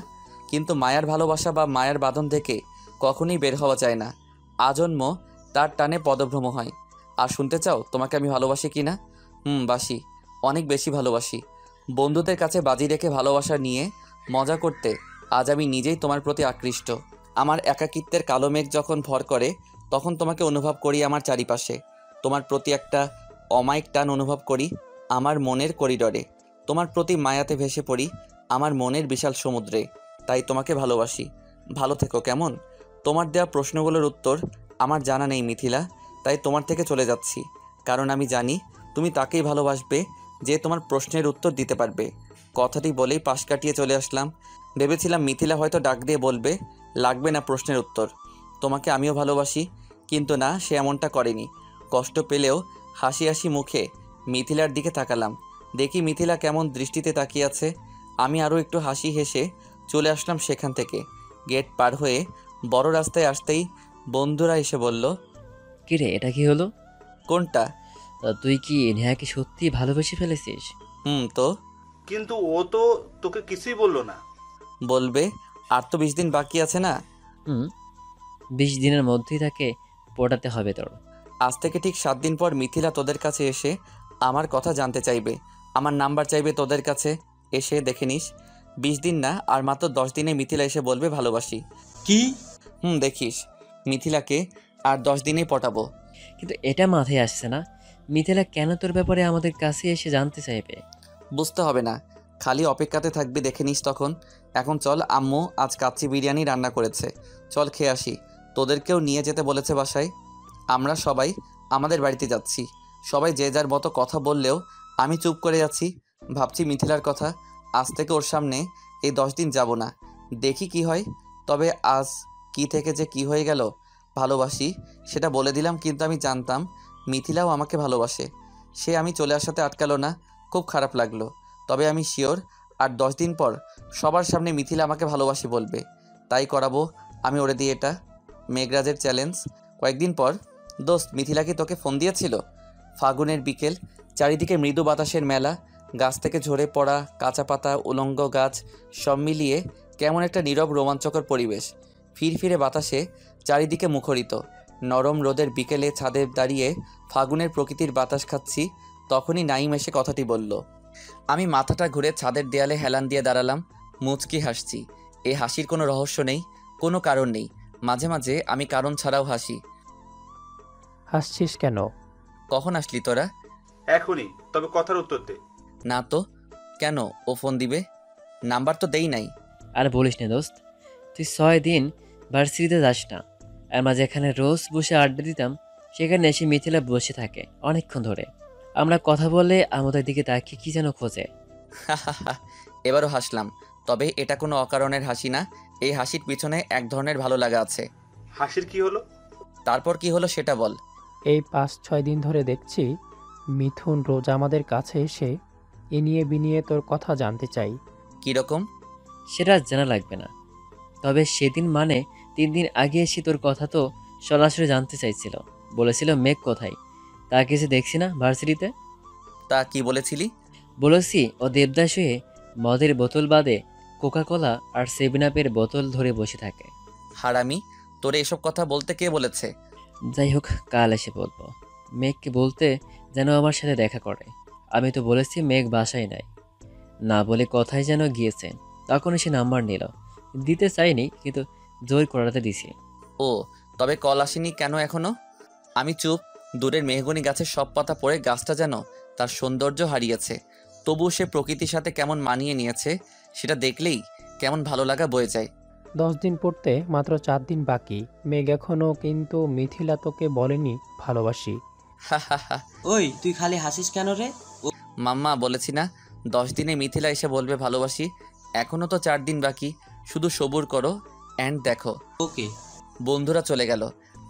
কিন্তু মায়ার ভালোবাসা বা মায়ার বাঁধন থেকে কখনোই বের হওয়া যায় না। আজন্ম তার টানে পদভ্রম হয়। আর শুনতে চাও তোমাকে আমি ভালোবাসি কি না? বাসি, অনেক বেশি ভালোবাসি। বন্ধুদের কাছে বাজি রেখে ভালোবাসা নিয়ে মজা করতে আজ আমি নিজেই তোমার প্রতি আকৃষ্ট। আমার একাকিত্বের কালো মেঘ যখন ভর করে, তখন তোমাকে অনুভব করি আমার চারিপাশে। তোমার প্রতি একটা অমায়িক টান অনুভব করি আমার মনের করিডরে। তোমার প্রতি মায়াতে ভেসে পড়ি আমার মনের বিশাল সমুদ্রে। তাই তোমাকে ভালোবাসি। ভালো থেকো কেমন? তোমার দেওয়া প্রশ্নগুলোর উত্তর আমার জানা নেই মিথিলা, তাই তোমার থেকে চলে যাচ্ছি, কারণ আমি জানি তুমি তাকেই ভালোবাসবে যে তোমার প্রশ্নের উত্তর দিতে পারবে। কথাটি বলেই পাশ কাটিয়ে চলে আসলাম। ভেবেছিলাম মিথিলা হয়তো ডাক দিয়ে বলবে, লাগবে না প্রশ্নের উত্তর, তোমাকে আমিও ভালোবাসি, কিন্তু না, সে এমনটা করেনি। কষ্ট পেলেও হাসি হাসি মুখে মিথিলার দিকে তাকালাম। দেখি মিথিলা কেমন দৃষ্টিতে তাকিয়ে আছে। আমি আরও একটু হাসি হেসে চলে আসলাম সেখান থেকে। গেট পার হয়ে বড় রাস্তায় আসতেই বন্ধুরা এসে বলল, কিরে, এটা কি হলো? কোনটা? তুই কি নেহাকে সত্যি ভালোবেসে ফেলেছিস? তো কিন্তু ও তো তোকে কিছুই বললো না। বলবে, আর তো 20 দিন বাকি আছে না? 20 দিনের মধ্যেই তাকে পটাতে হবে তোর। আজ থেকে ঠিক 7 দিন পর মিথিলা তোদের কাছে এসে আমার কথা জানতে চাইবে, আমার নাম্বার চাইবে তোদের কাছে। এসে দেখে নিস, 20 দিন না, আর মাত্র 10 দিনে মিথিলা এসে বলবে ভালোবাসি। কি? দেখিস, মিথিলাকে আর 10 দিনেই পটাবো। কিন্তু এটা মাথায় আসছে না, মিথিলা কেন তোর ব্যাপারে আমাদের কাছে এসে জানতে চাইবে? বুঝতে হবে না, খালি অপেক্ষাতে থাকবি, দেখে নিস তখন। এখন চল, আম্মু আজ কাচ্চি বিরিয়ানি রান্না করেছে, চল খেয়ে আসি। তোদেরকেও নিয়ে যেতে বলেছে বাসায়। আমরা সবাই আমাদের বাড়িতে যাচ্ছি। সবাই যে যার মতো কথা বললেও আমি চুপ করে যাচ্ছি। ভাবছি মিথিলার কথা, আজ থেকে ওর সামনে এই 10 দিন যাব না, দেখি কি হয়। তবে আজ কি থেকে যে কি হয়ে গেল, ভালোবাসি সেটা বলে দিলাম, কিন্তু আমি জানতাম মিথিলাও আমাকে ভালোবাসে। সে আমি চলে আসাতে আটকালো না, খুব খারাপ লাগলো। তবে আমি শিওর আর 10 দিন পর সবার সামনে মিথিলা আমাকে ভালোবাসি বলবে। তাই করাবো আমি ওরে দিয়ে এটা, মেঘরাজের চ্যালেঞ্জ। কয়েকদিন পর, দোস্ত মিথিলা কি তোকে ফোন দিয়েছিল? ফাগুনের বিকেল, চারিদিকে মৃদু বাতাসের মেলা, গাছ থেকে ঝরে পড়া কাঁচা পাতা, উলঙ্গ গাছ সব মিলিয়ে কেমন একটা নীরব রোমাঞ্চকর পরিবেশ। ফিরফিরে বাতাসে চারিদিকে মুখরিত। নরম রোদের বিকেলে ছাদে দাঁড়িয়ে ফাগুনের প্রকৃতির বাতাস খাচ্ছি। তখনই নাইম এসে কথাটি বলল। আমি মাথাটা ঘুরে ছাদের দেয়ালে হেলান দিয়ে দাঁড়ালাম। মুচকি হাসছি। এই হাসির কোনো রহস্য নেই, কোনো কারণ নেই। মাঝে মাঝে আমি কারণ ছাড়াও হাসি। হাসছিস কেন? কখন আসলি তোরা? এখনই, তবে কথার উত্তর দে। না তো। কেন? ও ফোন দিবে? নাম্বার তো দেই নাই। আর বলিস না দোস্ত, তুই 6 দিন ভার্সিটিতে যাস না। আর মাঝে এখানে রোজ বসে আড্ডা দিতাম, সেখানে এসে মিথিলা বসে থাকে অনেকক্ষণ ধরে। আমরা কথা বলে আমাদের দিকে তাকিয়ে কি যেন খোঁজে। এবারও হাসলাম, তবে এটা কোনো অকারণের হাসি না। এই হাসির পিছনে এক ধরনের ভালো লাগা আছে। হাসির কি হলো? তারপর কি হলো সেটা বল। এই 5-6 দিন ধরে দেখছি মিথুন রোজ আমাদের কাছে এসে ইনিয়ে বিনিয়ে তোর কথা জানতে চাই। কীরকম? সেটা জানা লাগবে না, তবে সেদিন মানে 3 দিন আগে এসে তোর কথা তো সরাসরি জানতে চাইছিল। বলেছিল মেঘ কোথায়, তা কিছু দেখছি না ভার্সিটিতে। তা কি বলেছিলি? বলেছি ও দেবদাস হয়ে মদের বোতল বাদে কোকাকোলা আর 7 আপের বোতল ধরে বসে থাকে। হারামি, তোরে এসব কথা বলতে কে বলেছে? যাই হোক, কাল এসে বলবো। মেঘকে বলতে যেন আমার সাথে দেখা করে। আমি তো বলেছি মেঘ বাসায় নাই, না বলে কথায় যেন গিয়েছে। তখন সে নাম্বার নিল, দিতে চাইনি কিন্তু জোর করাতে দিছি। ও, তবে কল আসেনি কেন এখনো? আমি চুপ। দূরের মেহগনি গাছের সব পাতা পড়ে গাছটা যেন তার সৌন্দর্য হারিয়েছে। তবুও সে প্রকৃতির সাথে কেমন মানিয়ে নিয়েছে, সেটা দেখলেই কেমন ভালো লাগা বয়ে যায়। 10 দিন পড়তে মাত্র 4 দিন বাকি। মেঘ এখনো কিন্তু মিথিলা তোকে বলেনি ভালোবাসি। ওই তুই খালি হাসিস কেন রে? মাম্মা, বলেছি না 10 দিনে মিথিলা এসে বলবে ভালোবাসি। এখনো তো 4 দিন বাকি, শুধু সবুর করো অ্যান্ড দেখো। ওকে। বন্ধুরা চলে গেল।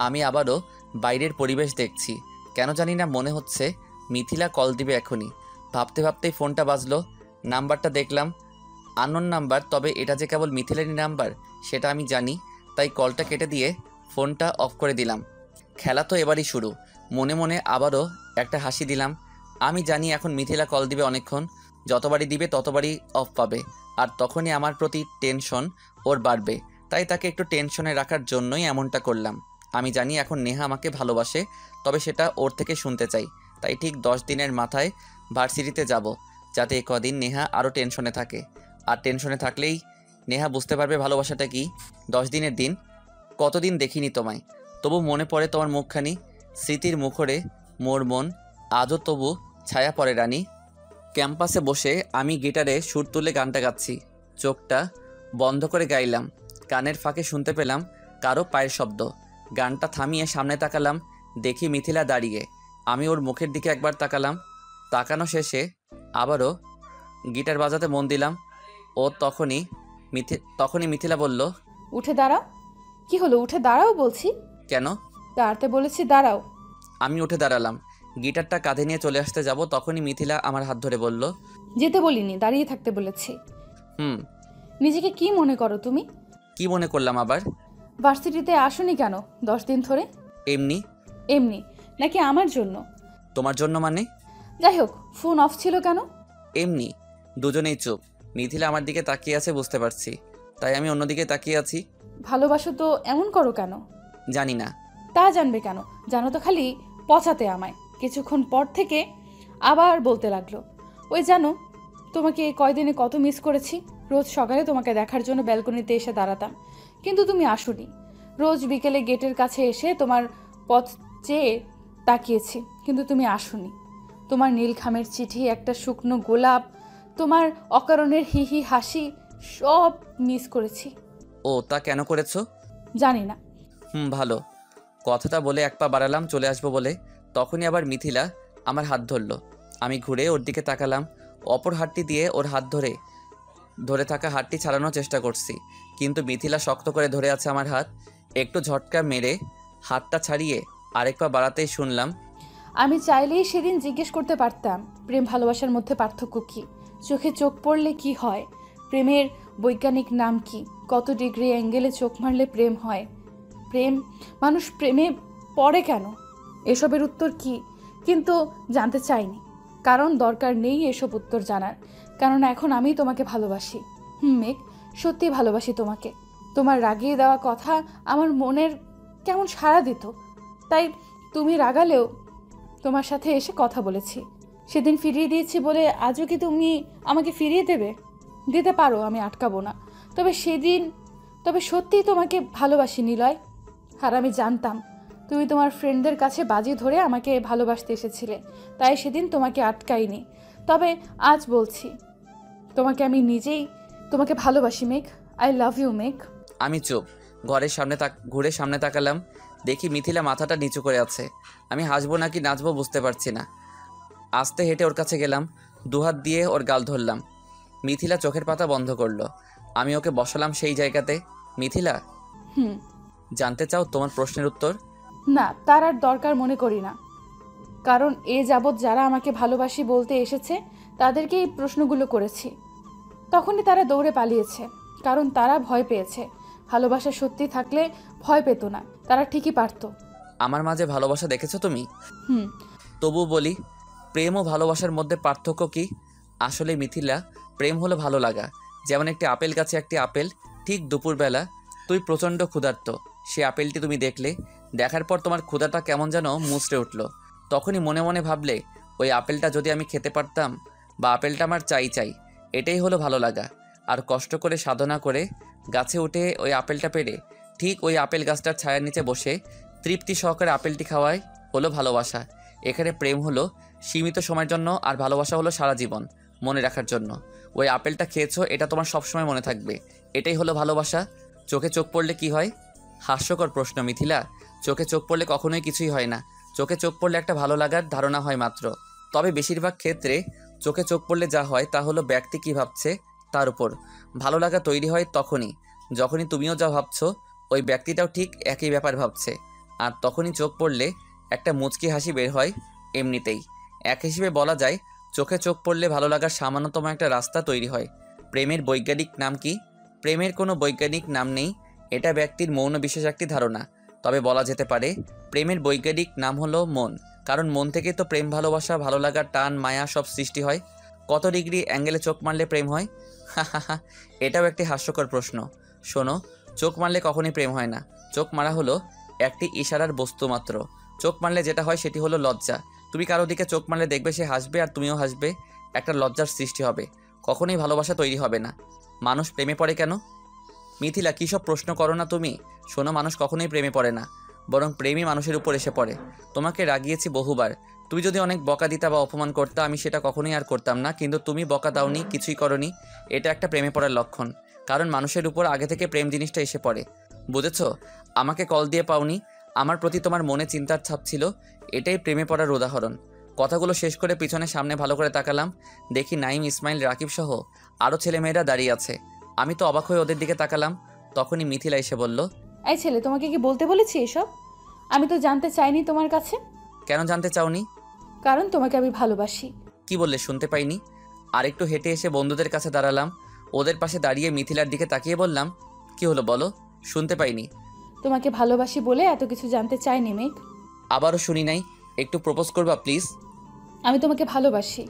আমি আবারও বাইরের পরিবেশ দেখছি। কেন জানি না মনে হচ্ছে মিথিলা কল দিবে এখনই। ভাবতে ভাবতেই ফোনটা বাজলো। নাম্বারটা দেখলাম আননোন নাম্বার, তবে এটা যে কেবল মিথিলারই নাম্বার সেটা আমি জানি। তাই কলটা কেটে দিয়ে ফোনটা অফ করে দিলাম। খেলা তো এবারই শুরু। মনে মনে আবারও একটা হাসি দিলাম। আমি জানি এখন মিথিলা কল দিবে অনেকক্ষণ, যতবারই দিবে ততবারই অফ পাবে, আর তখনই আমার প্রতি টেনশন ওর বাড়বে। তাই তাকে একটু টেনশনে রাখার জন্যই এমনটা করলাম। আমি জানি এখন নেহা আমাকে ভালোবাসে, তবে সেটা ওর থেকে শুনতে চাই। তাই ঠিক 10 দিনের মাথায় ভার্সিটিতে যাব, যাতে এ কদিন নেহা আরও টেনশনে থাকে। আর টেনশনে থাকলেই নেহা বুঝতে পারবে ভালোবাসাটা কি। 10 দিনের দিন, কতদিন দেখিনি তোমায়, তবু মনে পড়ে তোমার মুখখানি। স্মৃতির মুখরে মোর মন আজও তবু ছায়া পড়ে রানী। ক্যাম্পাসে বসে আমি গিটারে সুর তুলে গানটা গাচ্ছি। চোখটা বন্ধ করে গাইলাম। কানের ফাঁকে শুনতে পেলাম কারো পায়ের শব্দ। গানটা থামিয়ে সামনে তাকালাম, দেখি মিথিলা দাঁড়িয়ে। আমি ওর মুখের দিকে একবার তাকালাম। তাকানো শেষে আবারও গিটার বাজাতে মন দিলাম। ও তখনই মিথিলা বলল, উঠে দাঁড়াও। কি হলো? উঠে দাঁড়াও বলছি। কেন? দাঁড়াতে বলেছি, দাঁড়াও। আমি উঠে দাঁড়ালাম। গিটারটা কাঁধে নিয়ে চলে আসতে যাব, তখনই মিথিলা আমার হাত ধরে বলল, যেতে বলিনি, দাঁড়িয়ে থাকতে বলেছি। নিজেকে কি মনে করো তুমি? কি মনে করলাম আবার? ভার্সিটিতে আসোনি কেন 10 দিন ধরে? এমনি। এমনি নাকি আমার জন্য? তোমার জন্য মানে? যাই হোক, ফোন অফ ছিল কেন? এমনি। দুজনেই চুপ। মিথিলা আমার দিকে তাকিয়ে আছে বুঝতে পারছি, তাই আমি অন্যদিকে তাকিয়ে আছি। ভালোবাসো তো এমন করো কেন? জানি না। তা জানবে কেন? জানো তো খালি পচাতে আমায়। কিছুক্ষণ পর থেকে আবার বলতে লাগলো, ওই জানো তোমাকে কয়দিনে কত মিস করেছি। রোজ সকালে তোমাকে দেখার জন্য ব্যালকনিতে এসে দাঁড়াতাম, কিন্তু তুমি আসোনি। রোজ বিকেলে গেটের কাছে এসে তোমার পথ চেয়ে তাকিয়েছি, কিন্তু তুমি আসোনি। তোমার নীলখামের চিঠি, একটা শুকনো গোলাপ, তোমার অকারণের হি হি হাসি, সব মিস করেছি। ও, তা কেন করেছো? জানি না। ভালো। কথাটা বলে এক পা বাড়ালাম চলে আসবো বলে, তখনই আবার মিথিলা আমার হাত ধরলো। আমি ঘুরে ওর দিকে তাকালাম। অপর হাতটি দিয়ে ওর হাত ধরে থাকা হাতটি ছাড়ানোর চেষ্টা করছি, কিন্তু মিথিলা শক্ত করে ধরে আছে আমার হাত। একটু ঝটকা মেরে হাতটা ছাড়িয়ে আরেক পা বাড়াতেই শুনলাম, আমি চাইলেই সেদিন জিজ্ঞেস করতে পারতাম প্রেম ভালোবাসার মধ্যে পার্থক্য কি, চোখে চোখ পড়লে কি হয়, প্রেমের বৈজ্ঞানিক নাম কি, কত ডিগ্রি অ্যাঙ্গেলে চোখ মারলে প্রেম হয়, মানুষ প্রেমে পড়ে কেন, এসবের উত্তর কি, কিন্তু জানতে চাইনি। কারণ দরকার নেই এসব উত্তর জানার, কারণ এখন আমি তোমাকে ভালোবাসি। মেঘ, সত্যি ভালোবাসি তোমাকে। তোমার রাগিয়ে দেওয়া কথা আমার মনের কেমন সাড়া দিত, তাই তুমি রাগালেও তোমার সাথে এসে কথা বলেছি। সেদিন ফিরিয়ে দিয়েছি বলে আজও কি তুমি আমাকে ফিরিয়ে দেবে? দিতে পারো, আমি আটকাবো না। তবে সত্যিই তোমাকে ভালোবাসি নিলয়। আর আমি জানতাম তুমি তোমার ফ্রেন্ডদের কাছে বাজি ধরে আমাকে ভালোবাসতে এসেছিলে, তাই সেদিন তোমাকে আটকাইনি। তবে আজ বলছি, আমি নিজেই তোমাকে ভালোবাসি মেঘ। আই লাভ ইউ মেঘ। আমি চুপ। ঘরের সামনে ঘুরে সামনে তাকালাম, দেখি মিথিলা মাথাটা নিচু করে আছে। আমি হাসবো নাকি নাচবো বুঝতে পারছি না। আস্তে হেঁটে ওর কাছে গেলাম, দুহাত দিয়ে ওর গাল ধরলাম। মিথিলা চোখের পাতা বন্ধ করলো। আমি ওকে বসালাম সেই জায়গাতে। মিথিলা, জানতে চাও তোমার প্রশ্নের উত্তর? না, তার আর দরকার মনে করি না, কারণ এ যাবৎ যারা আমাকে ভালোবাসি বলতে এসেছে তাদেরকে এই প্রশ্নগুলো করেছি। তখনই তারা দৌড়ে পালিয়েছে, কারণ তারা ভয় পেয়েছে। ভালোবাসা সত্যি থাকলে ভয় পেত না, তারা ঠিকই পারত। আমার মাঝে ভালোবাসা দেখেছো তুমি? তবু বলি, প্রেম ও ভালোবাসার মধ্যে পার্থক্য কি? আসলে মিথিলা, প্রেম হলো ভালো লাগা। যেমন একটি আপেল গাছে একটি আপেল, ঠিক দুপুরবেলা তুই প্রচণ্ড ক্ষুধার্ত, সে আপেলটি তুমি দেখলে, দেখার পর তোমার ক্ষুধাটা কেমন যেন মুচড়ে উঠল। তখনই মনে মনে ভাবলে, ওই আপেলটা যদি আমি খেতে পারতাম, বা আপেলটা আমার চাই। এটাই হলো ভালো লাগা। আর কষ্ট করে সাধনা করে গাছে উঠে ওই আপেলটা পেড়ে ঠিক ওই আপেল গাছটার ছায়ার নিচে বসে তৃপ্তি সহকারে আপেলটি খাওয়াই হলো ভালোবাসা। এখানে প্রেম হলো সীমিত সময়ের জন্য, আর ভালোবাসা হলো সারা জীবন মনে রাখার জন্য। ওই আপেলটা খেয়েছো, এটা তোমার সবসময় মনে থাকবে। এটাই হলো ভালোবাসা। চোখে চোখ পড়লে কি হয়? হাস্যকর প্রশ্ন মিথিলা। চোখে চোখ পড়লে কখনোই কিছুই হয় না। চোখে চোখ পড়লে একটা ভালো লাগার ধারণা হয় মাত্র। তবে বেশিরভাগ ক্ষেত্রে চোখে চোখ পড়লে যা হয় তা হলো ব্যক্তি কী ভাবছে তার উপর ভালো লাগা তৈরি হয় যখনই তুমিও যা ভাবছো ওই ব্যক্তিটাও ঠিক একই ব্যাপার ভাবছে, আর তখনই চোখ পড়লে একটা মুচকি হাসি বের হয় এমনিতেই। এক হিসেবে বলা যায়, চোখে চোখ পড়লে ভালো লাগার সামান্যতম একটা রাস্তা তৈরি হয়। প্রেমের বৈজ্ঞানিক নাম কি? প্রেমের কোনো বৈজ্ঞানিক নাম নেই, এটা ব্যক্তির মৌন বিশেষ একটি ধারণা। তবে বলা যেতে পারে প্রেমের বৈজ্ঞানিক নাম হলো মন, কারণ মন থেকে তো প্রেম, ভালোবাসা, ভালো লাগা, টান, মায়া সব সৃষ্টি হয়। কত ডিগ্রি অ্যাঙ্গেলে চোখ মারলে প্রেম হয়? এটাও একটি হাস্যকর প্রশ্ন। শোনো, চোখ মারলে কখনোই প্রেম হয় না। চোখ মারা হলো একটি ইশারার বস্তু মাত্র। চোখ মারলে যেটা হয় সেটি হলো লজ্জা। তুমি কারো দিকে চোখ মারলে দেখবে সে হাসবে আর তুমিও হাসবে, একটা লজ্জার সৃষ্টি হবে। কখনোই ভালোবাসা তৈরি হবে না। মানুষ প্রেমে পড়ে কেন? মিথিলা, কী সব প্রশ্ন করো না তুমি। শোনো, মানুষ কখনোই প্রেমে পড়ে না, বরং প্রেমই মানুষের উপর এসে পড়ে। তোমাকে রাগিয়েছি বহুবার, তুমি যদি অনেক বকা দিতা বা অপমান করতা আমি সেটা কখনোই আর করতাম না, কিন্তু তুমি বকা দাওনি, কিছুই করনি। এটা একটা প্রেমে পড়ার লক্ষণ, কারণ মানুষের উপর আগে থেকে প্রেম জিনিসটা এসে পড়ে। বুঝেছো? আমাকে কল দিয়ে পাওনি, আমার প্রতি তোমার মনে চিন্তার ছাপ ছিল, এটাই প্রেমে পড়ার উদাহরণ। কথাগুলো শেষ করে পিছনে সামনে ভালো করে তাকালাম, দেখি নাইম, ইসমাইল, রাকিব সহ আরও ছেলেমেয়েরা দাঁড়িয়ে আছে। আমি তো অবাক হয়ে ওদের দিকে তাকালাম। তখনই মিথিলা এসে বলল, এই ছেলে, তোমাকে কি বলতে বলেছি এসব? আমি তো জানতে চাইনি তোমার কাছে। কেন জানতে চাওনি? কারণ তোমাকে আমি ভালোবাসি। কি বললে শুনতে পাইনি। আর একটু হেঁটে এসে বন্ধুদের কাছে দাঁড়ালাম, ওদের পাশে দাঁড়িয়ে মিথিলার দিকে তাকিয়ে বললাম, কি হলো বলো? শুনতে পাইনি। তোমাকে ভালোবাসি বলে এত কিছু জানতে চাইনি মেঘ। আবারও শুনি নাই, একটু প্রপোজ করবা প্লিজ? আমি তোমাকে ভালোবাসি।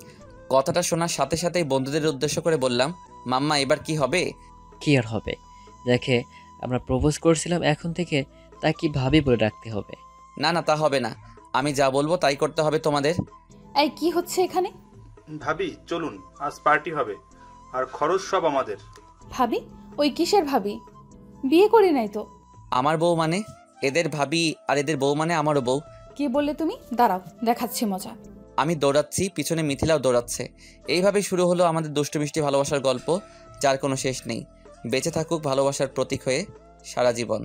কথাটা শোনার সাথে সাথেই বন্ধুদের উদ্দেশ্য করে বললাম, মাম্মা এবার কি হবে? কি আর হবে, দেখে আমরা প্রপোজ করছিলাম, এখন থেকে তা কি ভাবি বলে রাখতে হবে। না না, তা হবে না, আমি যা বলবো তাই করতে হবে তোমাদের। এই কি হচ্ছে এখানে? ভাবি চলুন, আজ পার্টি হবে, আর খরচ সব আমাদের। ভাবি? ওই কিসের ভাবি? বিয়ে করি নাই তো। আমার বউ মানে এদের ভাবি, আর এদের বউ মানে আমারও বউ। কি বললে তুমি? দাঁড়াও, দেখাচ্ছি মজা। আমি দৌড়াচ্ছি, পিছনে মিথিলাও দৌড়াচ্ছে। এইভাবেই শুরু হলো আমাদের দুষ্টু মিষ্টি ভালোবাসার গল্প, যার কোনো শেষ নেই। বেঁচে থাকুক ভালোবাসার প্রতীক হয়ে সারা জীবন।